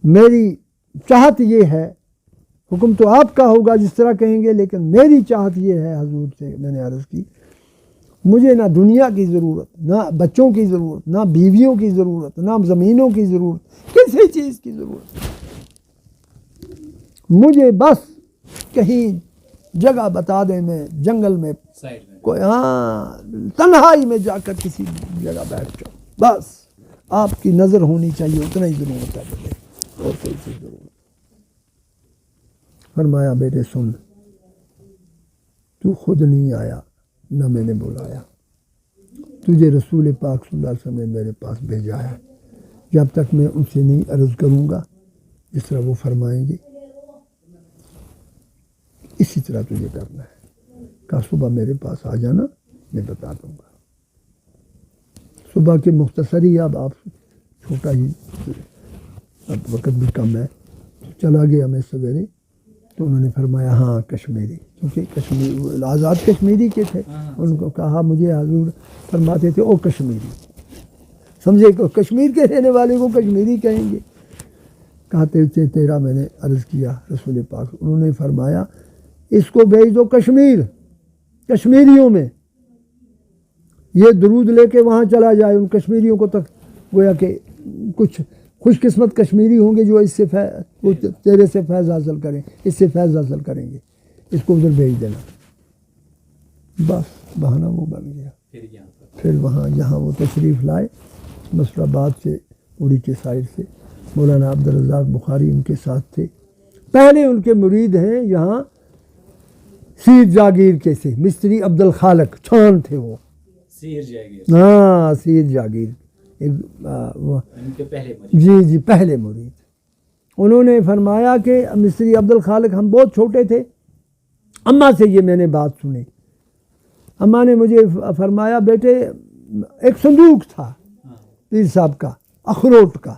میری چاہت یہ ہے، حکم تو آپ کا ہوگا جس طرح کہیں گے، لیکن میری چاہت یہ ہے حضور سے میں نے عرض کی، مجھے نہ دنیا کی ضرورت، نہ بچوں کی ضرورت، نہ بیویوں کی ضرورت، نہ زمینوں کی ضرورت، کسی چیز کی ضرورت. مجھے بس کہیں جگہ بتا دیں، میں جنگل میں کوئی تنہائی میں جا کر کسی جگہ بیٹھ جاؤں، بس آپ کی نظر ہونی چاہیے، اتنا ہی ضرورت ہے مجھے، اور کوئی سی ضرورت. فرمایا بیٹے سن، تو خود نہیں آیا نہ میں نے بلایا، تجھے رسول پاک صلی اللہ علیہ وسلم نے میرے پاس بھیجا ہے. جب تک میں ان سے نہیں عرض کروں گا جس طرح وہ فرمائیں گے اسی طرح تجھے کرنا ہے. کہا صبح میرے پاس آ جانا، میں بتا دوں گا. صبح کے مختصر ہی، اب آپ چھوٹا ہی، اب وقت بھی کم ہے، چلا گیا میں سویرے. تو انہوں نے فرمایا ہاں کشمیری، کیونکہ کشمیر آزاد کشمیری کے تھے. ان کو کہا مجھے حضور فرماتے تھے او کشمیری، سمجھے کہ کشمیر کے رہنے والے کو کشمیری کہیں گے. کہتے تھے تیرا میں نے عرض کیا رسول پاک. انہوں نے فرمایا اس کو بھیج دو کشمیر، کشمیریوں میں، یہ درود لے کے وہاں چلا جائے. ان کشمیریوں کو تک گویا کہ کچھ خوش قسمت کشمیری ہوں گے جو اس سے وہ تیرے سے فیض حاصل کریں، اس سے فیض حاصل کریں گے، اس کو ادھر بھیج دینا. بس بہانہ وہ بن گیا. پھر وہاں یہاں وہ تشریف لائے نصر آباد سے، اڑی کے سائڈ سے. مولانا عبدالرزاق بخاری ان کے ساتھ تھے. پہلے ان کے مرید ہیں یہاں سیر جاگیر کے سے مستری عبدالخالق چھان تھے وہ. ہاں سیر جاگیر جی پہلے مرید. انہوں نے فرمایا کہ مستری عبدالخالق، ہم بہت چھوٹے تھے، اماں سے یہ میں نے بات سنی. اماں نے مجھے فرمایا بیٹے ایک صندوق تھا پیر صاحب کا اخروٹ کا،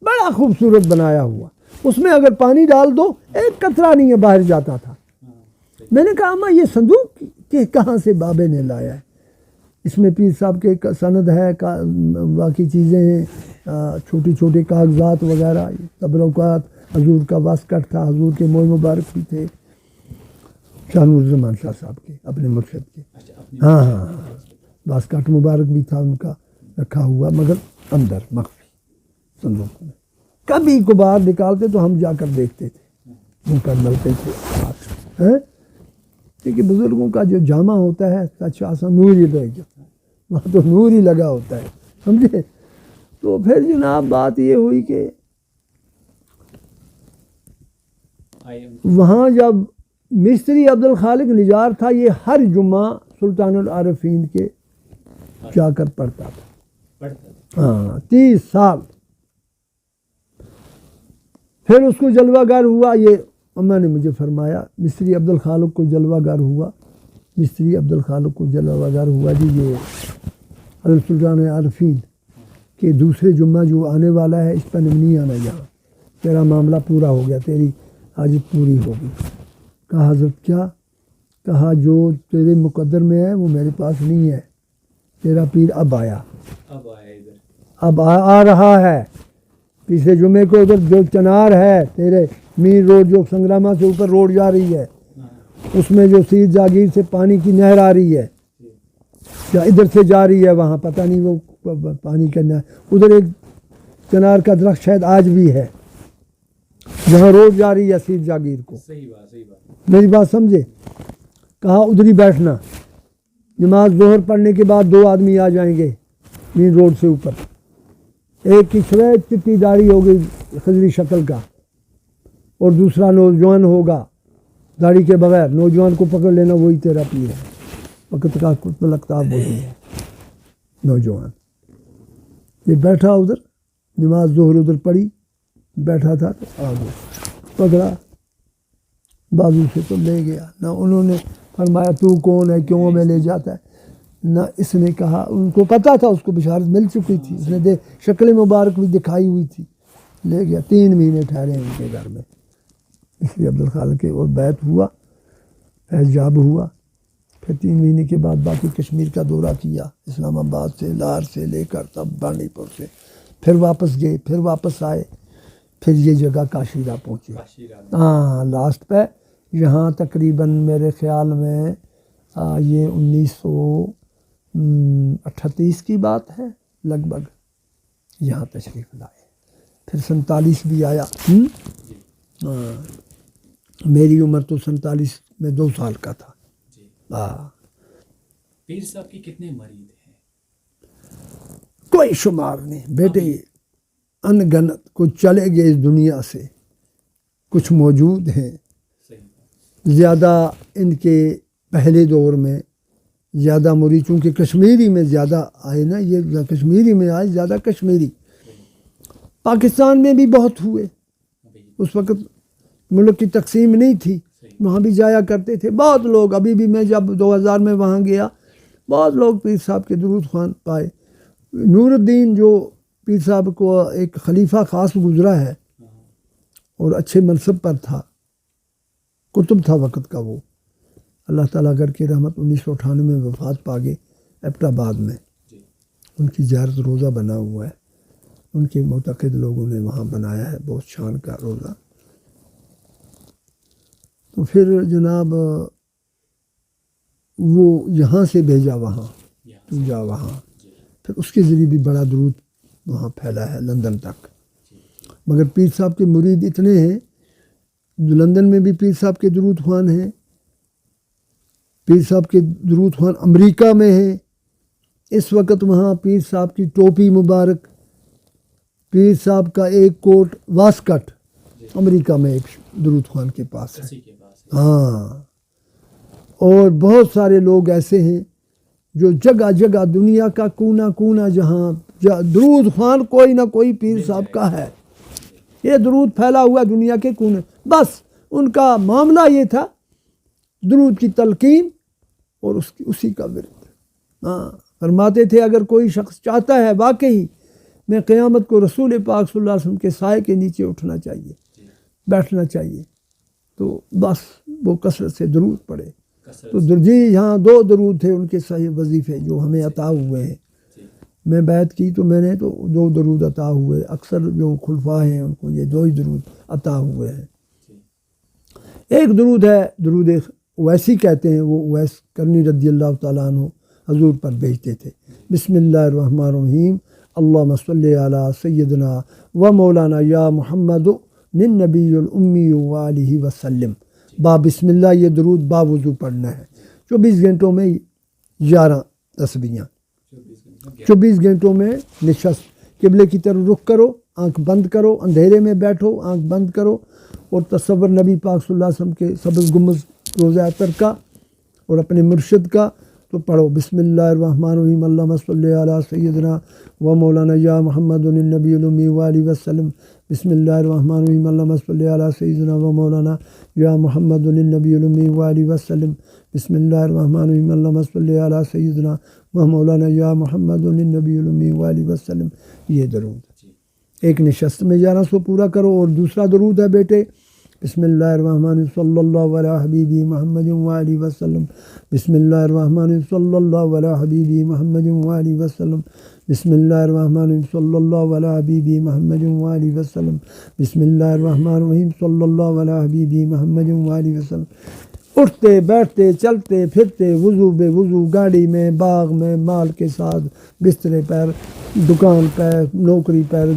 بڑا خوبصورت بنایا ہوا، اس میں اگر پانی ڈال دو ایک قطرہ نہیں ہے باہر جاتا تھا. میں نے کہا اماں یہ صندوق کہاں سے بابے نے لایا ہے؟ اس میں پیر صاحب کے سند ہے، باقی چیزیں ہیں، چھوٹی چھوٹے کاغذات وغیرہ، تبرکات، حضور کا واسکٹ تھا، حضور کے موئے مبارک بھی تھے، شاہ نور الزمان شاہ صاحب کے اپنے مرشد کے. ہاں واسکٹ مبارک بھی تھا ان کا رکھا ہوا، مگر اندر مخفی صندوق میں. کبھی کبھار نکالتے تو ہم جا کر دیکھتے تھے، ان کا ملتے تھے. لیکن بزرگوں کا جو جامع ہوتا ہے سچ آسان نور ہی لگ جاتا ہے، وہاں تو نور ہی لگا ہوتا ہے، سمجھے. تو پھر جناب بات یہ ہوئی کہ وہاں جب مستری عبدالخالق نجار تھا، یہ ہر جمعہ سلطان العارفین کے جا کر پڑھتا تھا. ہاں 30 سال. پھر اس کو جلوہ گر ہوا. یہ اماں نے مجھے فرمایا مستری عبدالخالق کو جلوہ گر ہوا، مستری عبدالخالق کو جلوہ گر ہوا جی یہ حضرت سلطان عارفین کہ دوسرے جمعہ جو آنے والا ہے اس پر نہیں آنا، یہاں تیرا معاملہ پورا ہو گیا، تیری حاجت پوری ہوگی. کہا حضرت کیا؟ کہا جو تیرے مقدر میں ہے وہ میرے پاس نہیں ہے، تیرا پیر اب آیا، اب آ رہا ہے. پچھلے جمعے کو ادھر جو چنار ہے تیرے میر روڈ جو سنگرامہ سے اوپر روڈ جا رہی ہے، اس میں جو سیر جاگیر سے پانی کی نہر آ رہی ہے یا ادھر سے جا رہی ہے، وہاں پتہ نہیں وہ پانی کا نہر، ادھر ایک چنار کا درخت شاید آج بھی ہے جہاں روڈ جا رہی ہے سیر جاگیر کو. میری بات سمجھے. کہا ادھر ہی بیٹھنا، نماز ظہر پڑھنے کے بعد 2 آدمی آ جائیں گے مین روڈ سے اوپر، ایک کی سفید چٹی داڑھی ہوگی خضری شکل کا اور دوسرا نوجوان ہوگا داڑھی کے بغیر. نوجوان کو پکڑ لینا، وہی تیرا پیر ہے. وقت کا کچھ لگتا وہی ہے نوجوان. یہ بیٹھا ادھر، نماز ظہر ادھر پڑھی، بیٹھا تھا تو آ گیا، پکڑا بازو سے تو لے گیا. نہ انہوں نے فرمایا تو کون ہے، کیوں ہمیں لے جاتا ہے، نہ اس نے کہا. ان کو پتہ تھا، اس کو بشارت مل چکی تھی، اس نے شکل مبارک بھی دکھائی ہوئی تھی. لے گیا. 3 مہینے ٹھہرے ان کے گھر میں. اس لیے عبدالخالق کے اور بیعت ہوا، فیض یاب ہوا. پھر 3 مہینے کے بعد باقی کشمیر کا دورہ کیا، اسلام آباد سے، لاہور سے لے کر تب بانڈی پور سے، پھر واپس گئے، پھر واپس آئے، پھر یہ جگہ کاشیرہ پہنچے، ہاں لاسٹ پہ یہاں تقریباً میرے خیال میں یہ 1938 کی بات ہے لگ بھگ، یہاں تشریف لائے، پھر 47 بھی آیا، میری عمر تو 47 میں 2 سال کا تھا۔ پیر صاحب کے کتنے مرید ہیں؟ کوئی شمار نہیں بیٹے، ان گنت، کچھ چلے گئے اس دنیا سے، کچھ موجود ہیں، زیادہ ان کے پہلے دور میں زیادہ مرید، چونکہ کشمیری میں زیادہ آئے نا، یہ کشمیری میں آئے زیادہ کشمیری، پاکستان میں بھی بہت ہوئے، اس وقت ملک کی تقسیم نہیں تھی، وہاں بھی جایا کرتے تھے بہت لوگ، ابھی بھی میں جب 2000 میں وہاں گیا بہت لوگ پیر صاحب کے درود خوان پائے۔ نور الدین جو پیر صاحب کو ایک خلیفہ خاص گزرا ہے اور اچھے منصب پر تھا، کتب تھا وقت کا، وہ اللہ تعالیٰ کر کے رحمت 1998 میں وفات پا گئے ایبٹ آباد میں، ان کی زیارت روزہ بنا ہوا ہے، ان کے معتقد لوگوں نے وہاں بنایا ہے بہت شان کا روزہ۔ تو پھر جناب وہ یہاں سے بھیجا وہاں، تو جا وہاں، پھر اس کے ذریعے بھی بڑا درود وہاں پھیلا ہے لندن تک، مگر پیر صاحب کے مرید اتنے ہیں، لندن میں بھی پیر صاحب کے درود خوان ہیں، پیر صاحب کے درود خوان امریکہ میں ہیں، اس وقت وہاں پیر صاحب کی ٹوپی مبارک، پیر صاحب کا ایک کوٹ واسکٹ امریکہ میں ایک درود خوان کے پاس ہے، ہاں، اور بہت سارے لوگ ایسے ہیں جو جگہ جگہ دنیا کا کونا کونا جہاں درود خوان کوئی نہ کوئی پیر صاحب کا ہے، یہ درود پھیلا ہوا دنیا کے کونے، بس ان کا معاملہ یہ تھا درود کی تلقین اور اسی کا ورد۔ ہاں فرماتے تھے اگر کوئی شخص چاہتا ہے واقعی میں قیامت کو رسول پاک صلی اللہ علیہ وسلم کے سائے کے نیچے اٹھنا چاہیے، بیٹھنا چاہیے، تو بس وہ کثرت سے درود پڑھے۔ تو جی یہاں 2 درود تھے ان کے صحیح وظیفے جو ہمیں عطا ہوئے ہیں، میں بیعت کی تو میں نے تو 2 درود عطا ہوئے، اکثر جو خلفاء ہیں ان کو یہ 2 ہی درود عطا ہوئے ہیں۔ ایک درود ہے درود اویسی کہتے ہیں، وہ اویس کرنی رضی اللہ تعالیٰ عنہ حضور پر بھیجتے تھے، بسم اللہ الرحمن الرحیم، اللہم صلی علی سیدنا و مولانا یا محمد النبی الامی وآلہ وسلم، با بسم اللہ یہ درود باوضو پڑھنا ہے، 24 گھنٹوں میں 11 تسبیحاں، 24 گھنٹوں میں نشست، قبلے کی طرف رخ کرو، آنکھ بند کرو، اندھیرے میں بیٹھو، آنکھ بند کرو، اور تصور نبی پاک صلی اللہ علیہ وسلم کے سبز گنبد روضہ اطہر کا اور اپنے مرشد کا، تو پڑھو بسم اللہ الرحمن الرحیم، اللہم صلی علی سیدنا و مولانا یا محمد النبی الامی وآلہ وسلم، بسم اللہ الرحمن الرحیم، اللہم صلی علی سیدنا و مولانا یا محمد النبی الامی وآلہ وسلم، بسم اللہ الرحمن الرحیم، اللہم صلی علی سیدنا و مولانا یا محمد النبی الامی وآلہ وسلم، یہ درود ایک نشست میں 1100 پورا کرو۔ اور دوسرا درود ہے بیٹے، بسم اللہ الرحمن الرحیم صلی اللہ علی حبیبی محمد وآلہ وسلم، بسم اللہ الرحمن الرحیم صلی اللہ علی حبیبی محمد وآلہ وسلم، بسم اللہ الرحمن الرحیم صلی اللہ علی حبیبی محمد وآلہ وسلم، بسم اللہ الرحمن الرحیم صلی اللہ علی حبیبی محمد وآلہ وسلم۔ اٹھتے بیٹھتے چلتے پھرتے، وضو بے وضو، گاڑی میں، باغ میں، مال کے ساتھ، بسترے پر، دکان پر، نوکری پر،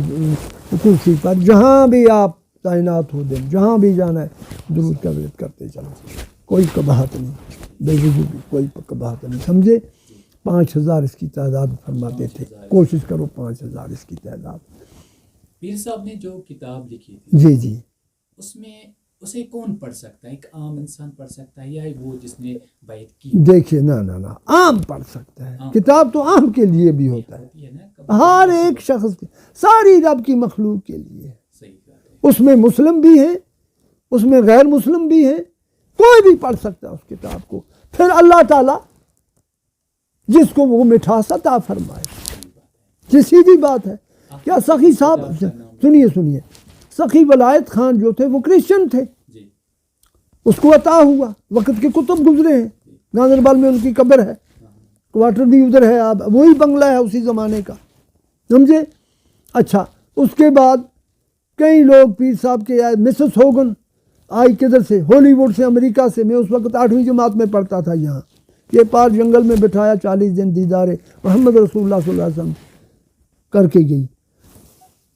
کرسی پر، جہاں بھی آپ تعینات ہو دیں، جہاں بھی جانا ہے درود کا ورد کرتے چلو، کوئی قباحت نہیں، بے وضو بھی کوئی قباحت نہیں، سمجھے؟ 5000 اس کی تعداد فرماتے تھے، کوشش کرو 5000 اس کی تعداد۔ پیر صاحب نے جو کتاب لکھی تھی جی جی، اس میں اسے کون پڑھ سکتا ہے؟ ایک عام انسان پڑھ سکتا ہے یا وہ جس نے بیعت کی؟ دیکھیے نا عام پڑھ سکتا ہے، کتاب تو عام کے لیے بھی ہوتا ہے، ہر ایک شخص کی، ساری رب کی مخلوق کے لیے، اس میں مسلم بھی ہیں، اس میں غیر مسلم بھی ہیں، کوئی بھی پڑھ سکتا ہے اس کتاب کو، پھر اللہ تعالیٰ جس کو وہ مٹھاس عطا فرمائے، یہ سیدھی بات ہے۔ کیا سخی صاحب، سنیے، سخی ولایت خان جو تھے وہ کرسچن تھے، اس کو عطا ہوا، وقت کے کتب گزرے ہیں، گاندربل میں ان کی قبر ہے، کوارٹر بھی ادھر ہے، اب وہی بنگلہ ہے اسی زمانے کا، سمجھے؟ اچھا اس کے بعد کئی لوگ پیر صاحب کے آئے، مسز ہوگن آئی کدھر سے، ہالی ووڈ سے، امریکہ سے، میں اس وقت 8ویں جماعت میں پڑھتا تھا یہاں، یہ پار جنگل میں بٹھایا، 40 دن دیدار محمد رسول اللہ صلی اللہ علیہ وسلم کر کے گئی۔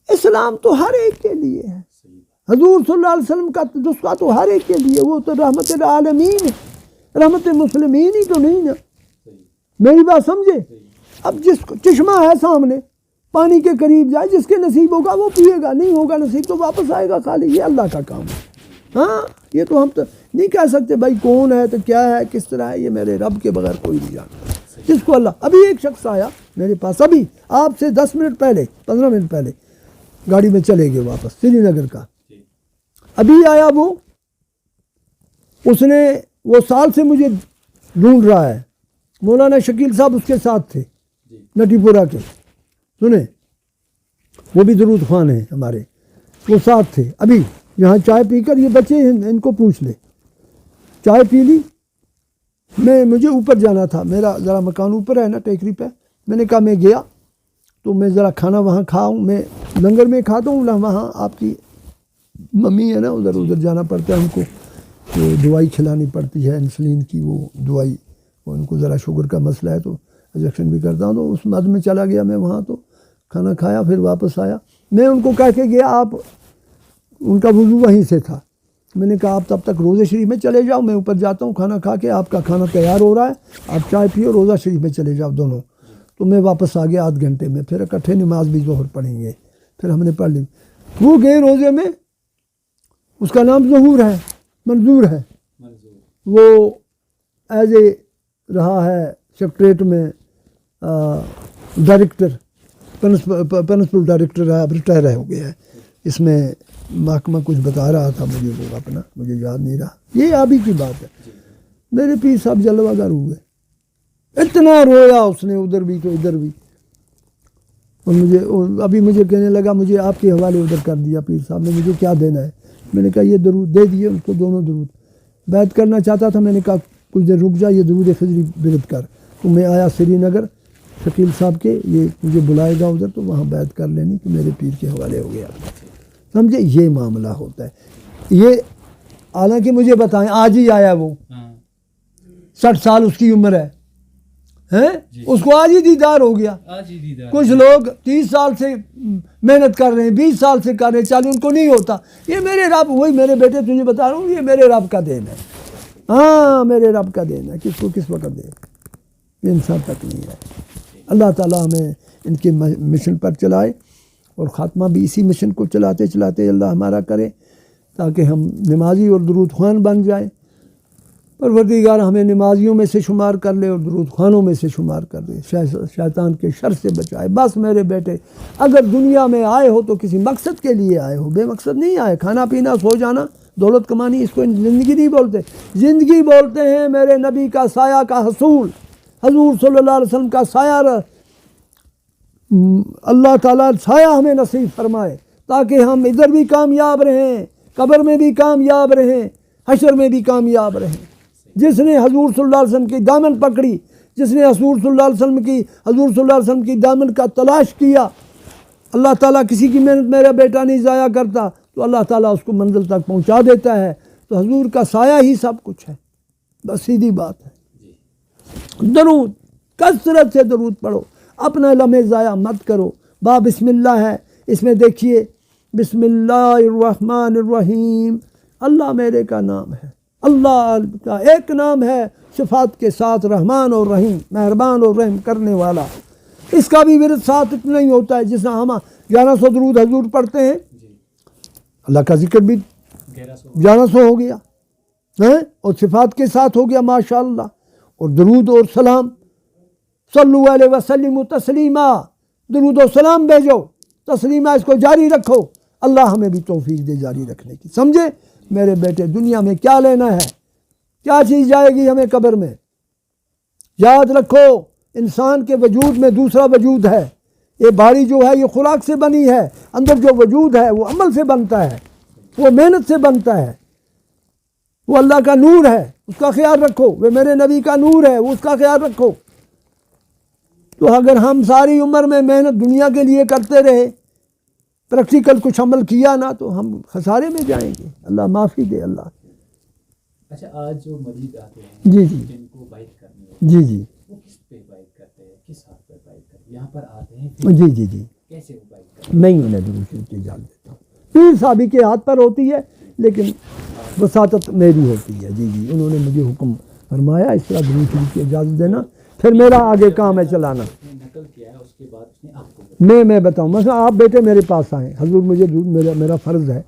اسلام تو ہر ایک کے لیے ہے، حضور صلی اللہ علیہ وسلم کا نسخہ تو ہر ایک کے لیے، وہ تو رحمت العالمین ہے، رحمت مسلمین ہی تو نہیں نا، میری بات سمجھے؟ اب جس کو چشمہ ہے سامنے، پانی کے قریب جائے، جس کے نصیب ہوگا وہ پیے گا، نہیں ہوگا نصیب تو واپس آئے گا خالی، یہ اللہ کا کام ہے۔ ہاں یہ تو ہم تو نہیں کہہ سکتے بھائی کون ہے تو کیا ہے کس طرح ہے، یہ میرے رب کے بغیر کوئی نہیں جانتا، جس کو اللہ۔ ابھی ایک شخص آیا میرے پاس، ابھی آپ سے 10 منٹ پہلے، 15 منٹ پہلے، گاڑی میں چلے گئے واپس، سری نگر کا، ابھی آیا وہ، اس نے وہ سال سے مجھے ڈھونڈ رہا ہے، مولانا شکیل صاحب اس کے ساتھ تھے نٹی پورہ کے، سنیں وہ بھی درود خوان ہیں ہمارے، وہ ساتھ تھے، ابھی یہاں چائے پی کر، یہ بچے ان کو پوچھ لے، چائے پی لی، مجھے اوپر جانا تھا، میرا ذرا مکان اوپر ہے نا ٹیکری پہ، میں نے کہا میں گیا تو میں ذرا کھانا وہاں کھاؤں، میں لنگر میں کھاتا ہوں، وہاں آپ کی ممی ہے نا، ادھر جانا پڑتا ہے ان کو، تو دوائی کھلانی پڑتی ہے انسولین کی، وہ دوائی، وہ ان کو ذرا شوگر کا مسئلہ ہے تو انجیکشن بھی کرتا ہوں، تو اس مد میں چلا گیا میں وہاں، تو کھانا کھایا، پھر واپس آیا، میں ان کو کہہ کے گیا، آپ ان کا وضو وہیں سے تھا، میں نے کہا آپ تب تک روزہ شریف میں چلے جاؤ، میں اوپر جاتا ہوں کھانا کھا کے، آپ کا کھانا تیار ہو رہا ہے، آپ چائے پیو، روزہ شریف میں چلے جاؤ دونوں، تو میں واپس آ گیا 8 گھنٹے میں، پھر اکٹھے نماز بھی ظہر پڑھیں گے، پھر ہم نے پڑھ لی، وہ گئے روزے میں، اس کا نام ظہور ہے، منظور ہے، وہ ایز اے رہا ہے سیکریٹریٹ میں ڈائریکٹر، پرنسپل ڈائریکٹر ہے، اب ریٹائر ہو گیا ہے، اس میں محکمہ کچھ بتا رہا تھا مجھے، وہ اپنا مجھے یاد نہیں رہا، یہ ابھی کی بات ہے۔ میرے پیر صاحب جلوہ گر ہوئے، اتنا رویا اس نے، ادھر بھی تو ادھر بھی، اور ابھی مجھے کہنے لگا مجھے آپ کے حوالے ادھر کر دیا پیر صاحب نے، مجھے کیا دینا ہے، میں نے کہا یہ درود دے دیے اس کو، دونوں درود، بیعت کرنا چاہتا تھا، میں نے کہا کچھ دیر رک جا، یہ درود خضری بیعت کر، تو میں آیا سری نگر شکیل صاحب کے، یہ مجھے بلائے گا ادھر تو وہاں بیعت کر لینی، کہ میرے پیر کے حوالے ہو گیا، سمجھے؟ یہ معاملہ ہوتا ہے، یہ حالانکہ مجھے بتائیں آج ہی آیا وہ، 60 سال اس کی عمر ہے، اس کو آج ہی دیدار ہو گیا، کچھ لوگ 30 سال سے محنت کر رہے ہیں، 20 سال سے کر رہے ہیں، چاہے ان کو نہیں ہوتا، یہ میرے رب، وہی میرے بیٹے تجھے بتا رہا ہوں، یہ میرے رب کا دین ہے، ہاں میرے رب کا دین ہے، کس کو کس وقت دے، یہ انسان تک نہیں ہے۔ اللہ تعالیٰ ہمیں ان کے مشن پر چلائے، اور خاتمہ بھی اسی مشن کو چلاتے چلاتے اللہ ہمارا کرے، تاکہ ہم نمازی اور درود خوان بن جائیں، پروردگار ہمیں نمازیوں میں سے شمار کر لے اور درود خوانوں میں سے شمار کر لے، شیطان کے شر سے بچائے۔ بس میرے بیٹے، اگر دنیا میں آئے ہو تو کسی مقصد کے لیے آئے ہو، بے مقصد نہیں آئے، کھانا پینا سو جانا دولت کمانی، اس کو زندگی نہیں بولتے، زندگی بولتے ہیں میرے نبی کا سایہ کا حصول، حضور صلی اللہ علیہ وسلم کا سایہ، اللہ تعالیٰ سایہ ہمیں نصیب فرمائے، تاکہ ہم ادھر بھی کامیاب رہیں، قبر میں بھی کامیاب رہیں، حشر میں بھی کامیاب رہیں۔ جس نے حضور صلی اللہ علیہ وسلم کی دامن پکڑی، جس نے حضور صلی اللہ علیہ وسلم کی دامن کا تلاش کیا، اللہ تعالیٰ کسی کی محنت میرا بیٹا نہیں ضائع کرتا، تو اللہ تعالیٰ اس کو منزل تک پہنچا دیتا ہے، تو حضور کا سایہ ہی سب کچھ ہے، بس سیدھی بات ہے۔ درود، کثرت سے درود پڑھو، اپنا لمحے ضائع مت کرو۔ بسم اللہ ہے، اس میں دیکھیے بسم اللہ الرحمن الرحیم، اللہ میرے کا نام ہے، اللہ کا ایک نام ہے صفات کے ساتھ، رحمان اور رحیم، مہربان اور رحم کرنے والا۔ اس کا بھی ورد ساتھ اتنا ہی ہوتا ہے، جس طرح ہم 1100 درود حضور پڑھتے ہیں، اللہ کا ذکر بھی 1100 ہو گیا، اور صفات کے ساتھ ہو گیا ماشاءاللہ، اور درود اور سلام، صلو علیہ وسلم تسلیما، درود و سلام بھیجو، تسلیمہ اس کو جاری رکھو، اللہ ہمیں بھی توفیق دے جاری رکھنے کی، سمجھے میرے بیٹے؟ دنیا میں کیا لینا ہے، کیا چیز جائے گی ہمیں قبر میں؟ یاد رکھو، انسان کے وجود میں دوسرا وجود ہے، یہ باڈی جو ہے یہ خوراک سے بنی ہے، اندر جو وجود ہے وہ عمل سے بنتا ہے، وہ محنت سے بنتا ہے، وہ اللہ کا نور ہے، اس کا خیال رکھو، وہ میرے نبی کا نور ہے، اس کا خیال رکھو۔ تو اگر ہم ساری عمر میں محنت دنیا کے لیے کرتے رہے، پریکٹیکل کچھ عمل کیا نہ، تو ہم خسارے میں جائیں گے۔ اللہ معافی دے اللہ۔ اچھا، آج جو مریض آتے ہیں جی جی جن کو بیعت کرنی ہے، جی جی وہ کس پہ بیعت کرتے ہیں، کس حق پہ بیعت کرتے ہیں؟ یہاں پر آتے ہیں جی جی جی کیسے وہ بیعت کرتے ہیں؟ میں ہی انہیں درود شریف کی اجازت دیتا ہوں۔ پیر صاحب کے ہاتھ پر ہوتی ہے، لیکن وساطت میری ہوتی ہے۔ جی جی، انہوں نے مجھے حکم فرمایا اس طرح درود شریف کی اجازت دینا، پھر میرا آگے کام ہے چلانا۔ نقل کیا ہے، اس کے بعد اس نے آپ کو میں بتاؤں، مثلا آپ بیٹے میرے پاس آئیں، حضور مجھے میرا فرض ہے،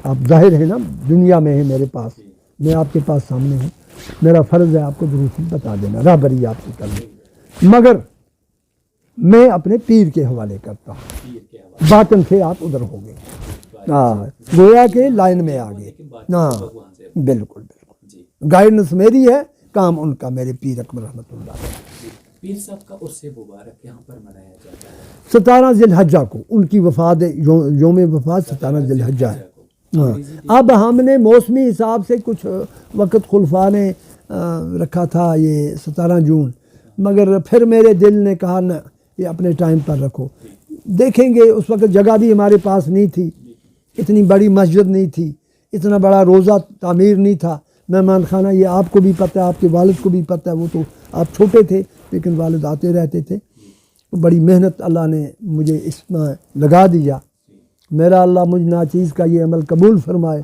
آپ ظاہر ہیں نا، دنیا میں ہیں میرے پاس، میں آپ کے پاس سامنے ہوں، میرا فرض ہے آپ کو درود شریف بتا دینا، راہبری آپ کی کرنا، مگر میں اپنے پیر کے حوالے کرتا ہوں۔ پیر کے حوالے باطن سے آپ ادھر ہو گئے، ہاں، گویا کے لائن میں آ گئے، ہاں بالکل بالکل، جی۔ گائیڈنس میری ہے، کام ان کا، میرے پیر اکبر رحمۃ اللہ علیہ۔ پیر صاحب کا عرس مبارک یہاں پر منایا جاتا ہے 17 ذی الحجہ کو ان کی وفات، یوم وفات 17 ذی الحجہ ہے۔ ہاں، اب ہم نے موسمی حساب سے کچھ وقت خلفاء نے رکھا تھا یہ 17 جون، مگر پھر میرے دل نے کہا نہ، یہ اپنے ٹائم پر رکھو، دیکھیں گے۔ اس وقت جگہ بھی ہمارے پاس نہیں تھی، اتنی بڑی مسجد نہیں تھی، اتنا بڑا روزہ تعمیر نہیں تھا، مہمان خانہ، یہ آپ کو بھی پتہ ہے، آپ کے والد کو بھی پتہ ہے، وہ تو آپ چھوٹے تھے لیکن والد آتے رہتے تھے۔ بڑی محنت اللہ نے مجھے اس میں لگا دیا، میرا اللہ مجھ ناچیز کا یہ عمل قبول فرمائے،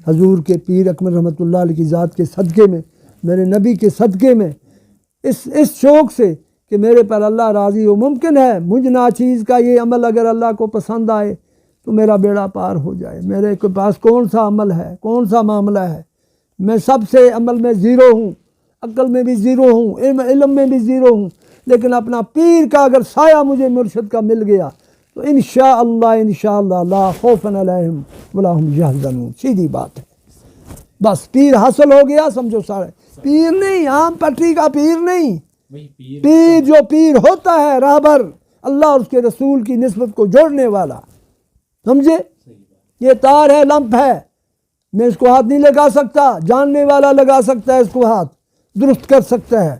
حضور کے پیر اکمل رحمۃ اللہ علیہ کی ذات کے صدقے میں، میرے نبی کے صدقے میں، اس شوق سے کہ میرے پر اللہ راضی ہو۔ ممکن ہے مجھ ناچیز کا یہ عمل اگر اللہ کو پسند آئے تو میرا بیڑا پار ہو جائے۔ میرے کے پاس کون سا عمل ہے، کون سا معاملہ ہے، میں سب سے عمل میں زیرو ہوں، عقل میں بھی زیرو ہوں، علم میں بھی زیرو ہوں، لیکن اپنا پیر کا اگر سایہ مجھے مرشد کا مل گیا تو انشاءاللہ لا خوف علیہم ولا ہم یحزنون، سیدھی بات ہے۔ بس پیر حاصل ہو گیا، سمجھو سارے پیر نہیں، عام پٹری کا پیر نہیں، وہی پیر پیر جو پیر ہوتا ہے راہبر، اللہ اور اس کے رسول کی نسبت کو جوڑنے والا، سمجھے؟ یہ تار ہے، لمپ ہے، میں اس کو ہاتھ نہیں لگا سکتا، جاننے والا لگا سکتا ہے اس کو ہاتھ، درست کر سکتا ہے۔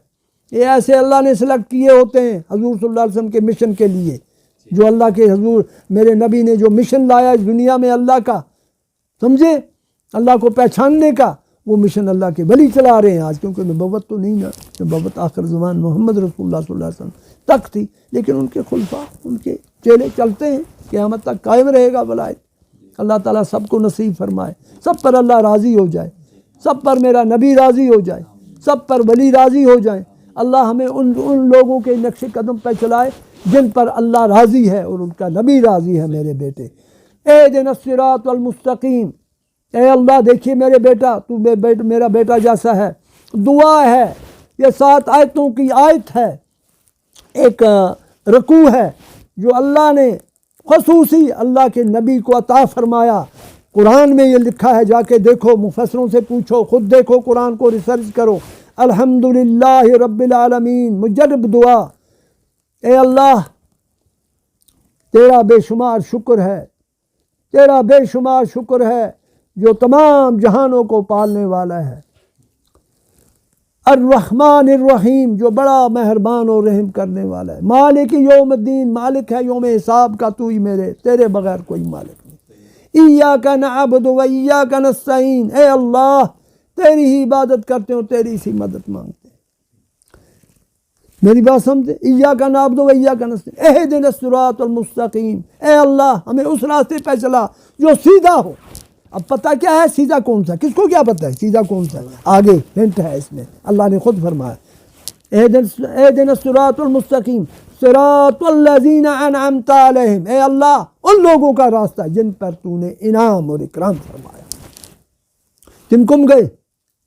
یہ ایسے اللہ نے سلیکٹ کیے ہوتے ہیں حضور صلی اللہ علیہ وسلم کے مشن کے لیے، جو اللہ کے حضور میرے نبی نے جو مشن لایا اس دنیا میں اللہ کا، سمجھے، اللہ کو پہچاننے کا، وہ مشن اللہ کے ولی چلا رہے ہیں آج، کیونکہ نبوت تو نہیں نا، نبوت آخر زمان محمد رسول اللہ صلی اللہ علیہ وسلم تک تھی، لیکن ان کے خلفاء، ان کے چیلے چلتے ہیں، قیامت تک قائم رہے گا ولایت۔ اللہ تعالیٰ سب کو نصیب فرمائے، سب پر اللہ راضی ہو جائے، سب پر میرا نبی راضی ہو جائے، سب پر ولی راضی ہو جائیں۔ اللہ ہمیں ان لوگوں کے نقش قدم پہ چلائے جن پر اللہ راضی ہے اور ان کا نبی راضی ہے۔ میرے بیٹے، اہدنا الصراط المستقیم، اے اللہ دیکھیے میرے بیٹا، تو میرا بیٹا جیسا ہے، دعا ہے، یہ 7 آیتوں کی آیت ہے، ایک رکوع ہے جو اللہ نے خصوصی اللہ کے نبی کو عطا فرمایا۔ قرآن میں یہ لکھا ہے، جا کے دیکھو، مفسروں سے پوچھو، خود دیکھو، قرآن کو ریسرچ کرو۔ الحمدللہ رب العالمین، مجرب دعا، اے اللہ تیرا بے شمار شکر ہے، تیرا بے شمار شکر ہے جو تمام جہانوں کو پالنے والا ہے۔ الرحمن الرحیم، جو بڑا مہربان اور رحم کرنے والا ہے۔ مالک یوم الدین، مالک ہے یوم حساب کا، تو ہی تیرے بغیر کوئی مالک نہیں۔ ایاک نعبد و ایاک نستعین، اے اللہ تیری ہی عبادت کرتے ہیں اور تیری سی مدد مانگتے ہیں۔ میری بات سمجھے؟ ایاک نعبد و ایاک نستعین، اہدنا الصراط المستقیم، اے اللہ ہمیں اس راستے پہ چلا جو سیدھا ہو۔ اب پتہ کیا ہے سیدھا کون سا، کس کو کیا پتہ ہے سیدھا کون سا؟ آگے ہنٹ ہے اس میں، اللہ نے خود فرمایا اہدنا الصراط المستقیم صراط الذین انعمت علیہم، اے اللہ ان لوگوں کا راستہ جن پر تو نے انعام اور اکرام فرمایا۔ تم کم گئے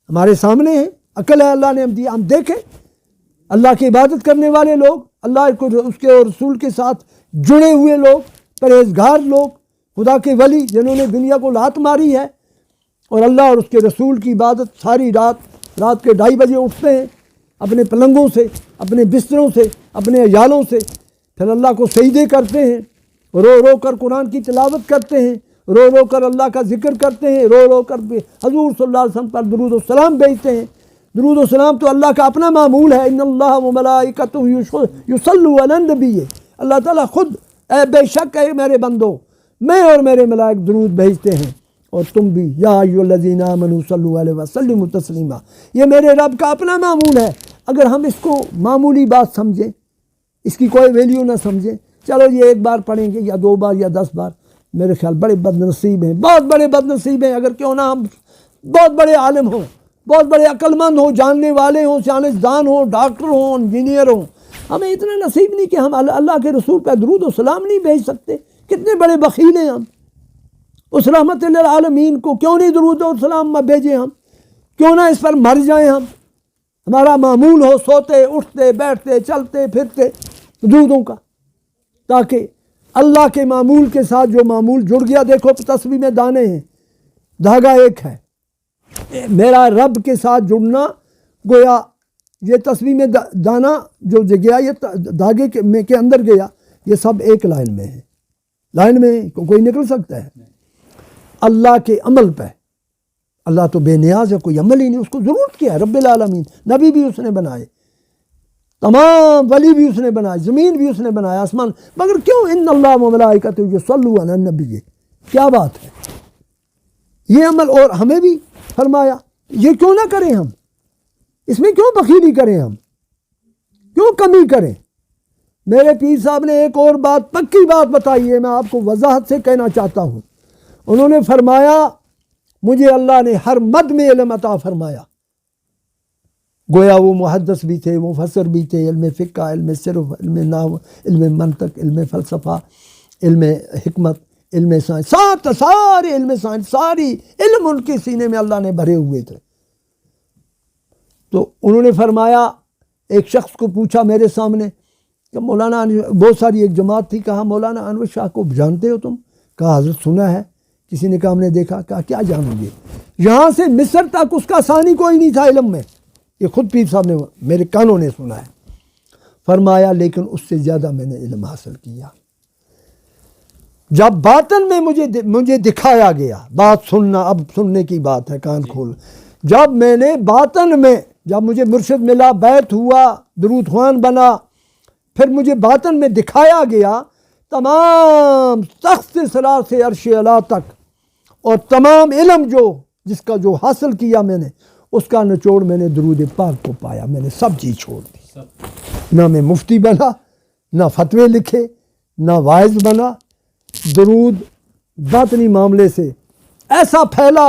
ہمارے سامنے ہیں، عقل ہے اللہ نے ہم دیا، ہم دیکھیں اللہ کی عبادت کرنے والے لوگ، اللہ کو اس کے اور رسول کے ساتھ جڑے ہوئے لوگ، پرہیزگار لوگ، خدا کے ولی جنہوں نے دنیا کو لات ماری ہے، اور اللہ اور اس کے رسول کی عبادت ساری رات کے 2:30 بجے اٹھتے ہیں اپنے پلنگوں سے، اپنے بستروں سے، اپنے عیالوں سے، پھر اللہ کو سجدے کرتے ہیں، رو رو کر قرآن کی تلاوت کرتے ہیں، رو رو کر اللہ کا ذکر کرتے ہیں، رو رو کر حضور صلی اللہ علیہ وسلم پر درود و سلام بھیجتے ہیں، درود و سلام تو اللہ کا اپنا معمول ہے. ان اللہ و ملائکتہ یصلون علی النبی، اللہ تعالیٰ خود بے شک ہے میرے بندو میں اور میرے ملائک درود بھیجتے ہیں، اور تم بھی یا ایھا الذین آمنوا صلوا علیہ وسلموا تسلیما. یہ میرے رب کا اپنا معمول ہے. اگر ہم اس کو معمولی بات سمجھیں، اس کی کوئی ویلیو نہ سمجھیں، چلو یہ ایک بار پڑھیں گے یا 2 بار یا 10 بار، میرے خیال بڑے بد نصیب ہیں، بہت بڑے بد نصیب ہیں. اگر کیوں نہ ہم بہت بڑے عالم ہوں، بہت بڑے عقل مند ہوں، جاننے والے ہوں، سیاستدان ہوں، ڈاکٹر ہوں، انجینئر ہوں، ہمیں اتنا نصیب نہیں کہ ہم اللہ کے رسول پہ درود و سلام نہیں بھیج سکتے. کتنے بڑے بخیل ہیں ہم. اس رحمت للعالمین کو کیوں نہیں درود و سلام بھیجیں ہم؟ کیوں نہ اس پر مر جائیں ہم؟ ہمارا معمول ہو سوتے اٹھتے بیٹھتے چلتے پھرتے درودوں کا، تاکہ اللہ کے معمول کے ساتھ جو معمول جڑ گیا. دیکھو تسبیح میں دانے ہیں، دھاگا ایک ہے. میرا رب کے ساتھ جڑنا گویا یہ تسبیح میں دانا جو گیا، یہ دھاگے کے اندر گیا، یہ سب ایک لائن میں ہے. لائن میں کوئی نکل سکتا ہے؟ اللہ کے عمل پہ. اللہ تو بے نیاز ہے، کوئی عمل ہی نہیں، اس کو ضرورت کیا ہے؟ رب العالمین. نبی بھی اس نے بنائے، تمام ولی بھی اس نے بنائے، زمین بھی اس نے بنایا، آسمان. مگر کیوں ان اللہ و ملائکتہ یصلون علی النبی؟ کیا بات ہے یہ عمل؟ اور ہمیں بھی فرمایا یہ کیوں نہ کریں ہم؟ اس میں کیوں بخیلی کریں ہم؟ کیوں کمی کریں؟ میرے پیر صاحب نے ایک اور بات، پکی بات بتائی ہے، میں آپ کو وضاحت سے کہنا چاہتا ہوں. انہوں نے فرمایا مجھے اللہ نے ہر مد میں علم عطا فرمایا. گویا وہ محدث بھی تھے، مفسر بھی تھے، علم فقہ، علم صرف، علم نحو، علم منطق، علم فلسفہ، علم حکمت، علم سائنس، سارے علم سائنس، ساری علم ان کے سینے میں اللہ نے بھرے ہوئے تھے. تو انہوں نے فرمایا، ایک شخص کو پوچھا میرے سامنے کہ مولانا بہت ساری ایک جماعت تھی، کہا مولانا انور شاہ کو جانتے ہو تم؟ کہا حضرت سنا ہے. کسی نے کہا ہم نے دیکھا. کہا کیا جانو گے؟ یہاں سے مصر تک اس کا ثانی کوئی نہیں تھا علم میں. یہ خود پیر صاحب نے میرے کانوں نے سنا ہے. فرمایا لیکن اس سے زیادہ میں نے علم حاصل کیا جب باطن میں مجھے دکھایا گیا. بات سننا، اب سننے کی بات ہے، کان کھول. جب میں نے باطن میں، جب مجھے مرشد ملا، بیت ہوا، درود خوان بنا، پھر مجھے باطن میں دکھایا گیا تمام تخت سرا سے عرش اعلیٰ تک، اور تمام علم جس کا جو حاصل کیا میں نے، اس کا نچوڑ میں نے درود پاک کو پایا. میں نے سب چیز چھوڑ دی. نہ میں مفتی بنا، نہ فتوے لکھے، نہ واعظ بنا. درود باطنی معاملے سے ایسا پھیلا.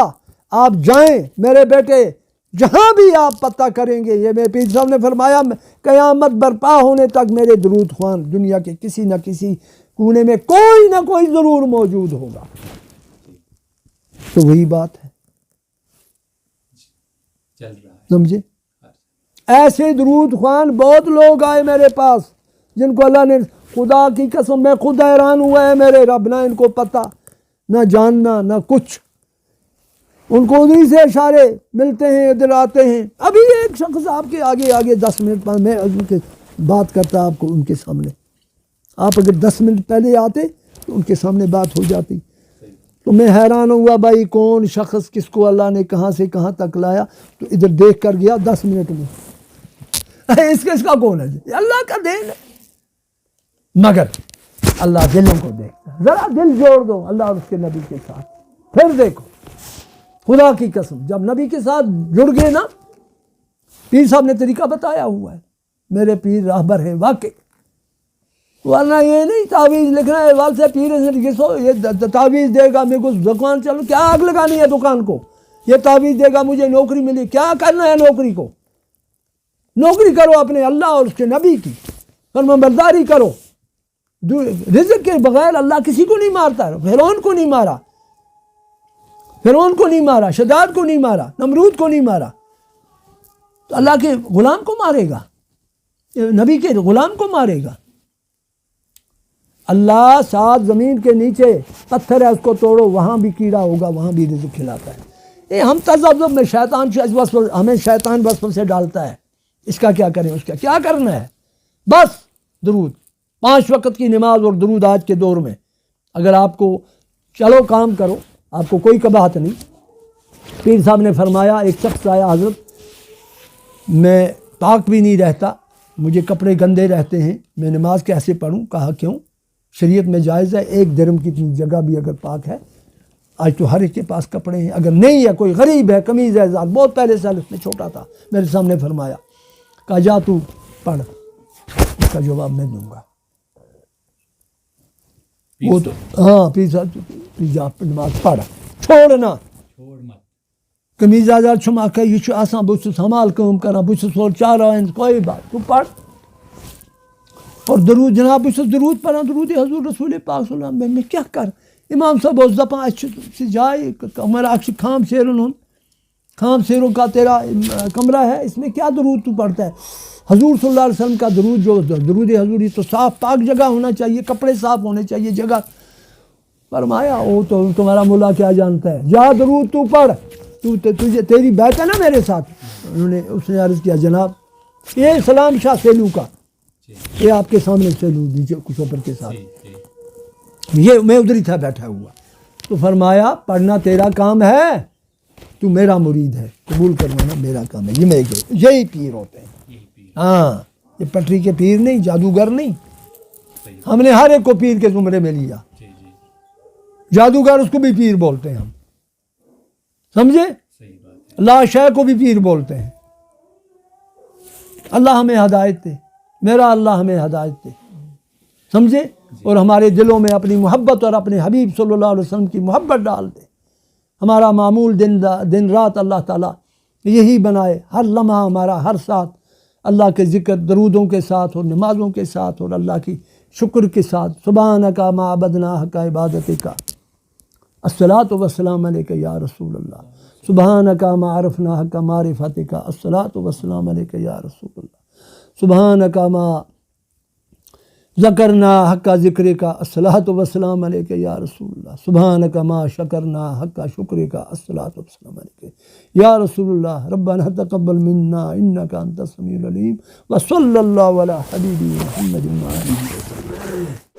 آپ جائیں میرے بیٹے، جہاں بھی آپ پتہ کریں گے، یہ میرے پیر صاحب نے فرمایا قیامت برپا ہونے تک میرے درود خوان دنیا کے کسی نہ کسی کونے میں کوئی نہ کوئی ضرور موجود ہوگا. تو وہی بات ہے، سمجھے؟ ایسے درود خوان بہت لوگ آئے میرے پاس جن کو اللہ نے، خدا کی قسم میں خود حیران ہوا ہے میرے رب، نہ ان کو پتہ، نہ جاننا، نہ کچھ. ان کو ادھر سے اشارے ملتے ہیں، ادھر آتے ہیں. ابھی ایک شخص آپ کے آگے 10 منٹ میں ان کے بات کرتا آپ کو ان کے سامنے. آپ اگر 10 منٹ پہلے آتے تو ان کے سامنے بات ہو جاتی. تو میں حیران ہوا بھائی کون شخص کس کو اللہ نے کہاں سے کہاں تک لایا. تو ادھر دیکھ کر گیا 10 منٹ میں. اس کا کون ہے؟ اللہ کا دین ہے. مگر اللہ دلوں کو دیکھتا ہے. ذرا دل جوڑ دو اللہ اور اس کے نبی کے ساتھ، پھر دیکھو. خدا کی قسم جب نبی کے ساتھ جڑ گئے نا، پیر صاحب نے طریقہ بتایا ہوا ہے، میرے پیر راہبر ہیں واقعی. ورنہ یہ نہیں تعویذ لکھنا ہے وال سے پیر یہ تعویذ دے گا میرے کو دکان چلو، کیا آگ لگانی ہے دکان کو؟ یہ تعویذ دے گا مجھے نوکری ملی، کیا کرنا ہے نوکری کو؟ نوکری کرو اپنے اللہ اور اس کے نبی کی، فرما برداری کرو. رزق کے بغیر اللہ کسی کو نہیں مارتا. فرعون کو نہیں مارا، فرعون کو نہیں مارا، شداد کو نہیں مارا، نمرود کو نہیں مارا. تو اللہ کے غلام کو مارے گا، نبی کے غلام کو مارے گا. اللہ 7 زمین کے نیچے پتھر ہے، اس کو توڑو، وہاں بھی کیڑا ہوگا، وہاں بھی رزق کھلاتا ہے. یہ ہم تذبذب میں ہمیں شیطان وسوسے سے ڈالتا ہے. اس کا کیا کریں، اس کا کیا کرنا ہے؟ بس درود 5 وقت کی نماز اور درود. آج کے دور میں اگر آپ کو چلو کام کرو، آپ کو کوئی قباحت نہیں. پیر صاحب نے فرمایا ایک شخص آیا حضرت میں پاک بھی نہیں رہتا، مجھے کپڑے گندے رہتے ہیں، میں نماز کیسے پڑھوں؟ کہا کیوں؟ شریعت میں جائز ہے، 1 درہم کی اتنی جگہ بھی اگر پاک ہے، آج تو ہر ایک کے پاس کپڑے ہیں، اگر نہیں ہے کوئی غریب ہے، قمیض ہے، بہت پہلے سال اس میں چھوٹا تھا، میرے سامنے فرمایا، کہا جا تو پڑھ، اس کا جواب میں دوں گا۔ وہ تو ہاں جا نماز پڑھ، چھوڑنا قمیض آزار چھما کہ یہ چھو آسان بس حمال کام کرا بس سول چار آئین کوئی بات تو پڑھ۔ اور درود جناب بس درود پڑھا، درود حضور رسول پاک صلی اللہ علیہ وسلم میں کیا کر امام صاحب اس دپان اچھے جائے ہمارا اکش خام شیرن ہوں، خام شیروں کا تیرا کمرہ ہے، اس میں کیا درود تو پڑھتا ہے؟ حضور صلی اللہ علیہ وسلم کا درود جو درود حضوری تو صاف پاک جگہ ہونا چاہیے، کپڑے صاف ہونے چاہیے جگہ۔ فرمایا وہ تو تمہارا مولا کیا جانتا ہے، جا درود تو پڑھ، تجھے تیری بیعت ہے نا میرے ساتھ۔ انہوں نے اس نے عرض کیا جناب یہ سلام شاہ سیلو کا، یہ آپ کے سامنے سیلو دیجیے کچھ اوپر کے ساتھ، یہ میں ادھر ہی تھا بیٹھا ہوا۔ تو فرمایا پڑھنا تیرا کام ہے، تو میرا مرید ہے، قبول کروانا میرا کام ہے۔ یہ میں یہی پیر ہوتے ہیں، ہاں یہ پٹری کے پیر نہیں، جادوگر نہیں، ہم نے ہر ایک کو پیر کے زمرے میں لیا۔ جادوگر اس کو بھی پیر بولتے ہیں ہم، سمجھے؟ لا شے کو بھی پیر بولتے ہیں۔ اللہ ہمیں ہدایت دے، میرا اللہ ہمیں ہدایت دے، سمجھے؟ اور ہمارے دلوں میں اپنی محبت اور اپنے حبیب صلی اللہ علیہ وسلم کی محبت ڈال دے۔ ہمارا معمول دن رات اللہ تعالیٰ یہی بنائے، ہر لمحہ ہمارا ہر ساتھ اللہ کے ذکر درودوں کے ساتھ اور نمازوں کے ساتھ اور اللہ کی شکر کے ساتھ۔ سبحانک ما عبدنا حق عبادتک، الصلاۃ والسلام علیک یا رسول اللہ، سبحانک ما عرفنا حق معرفتک، الصلاۃ والسلام علیک یا رسول اللہ، سبحانک ما ذکرنا حق ذکرک، الصلاۃ والسلام علیک یا رسول اللہ، سبحانک ما شکرنا حق شکرک، الصلاۃ والسلام علیک یا رسول اللہ، ربنا تقبل منا انک انت السمیع العلیم، وصلی اللہ علی حبیبی محمد وعلی آلہ وصحبہ۔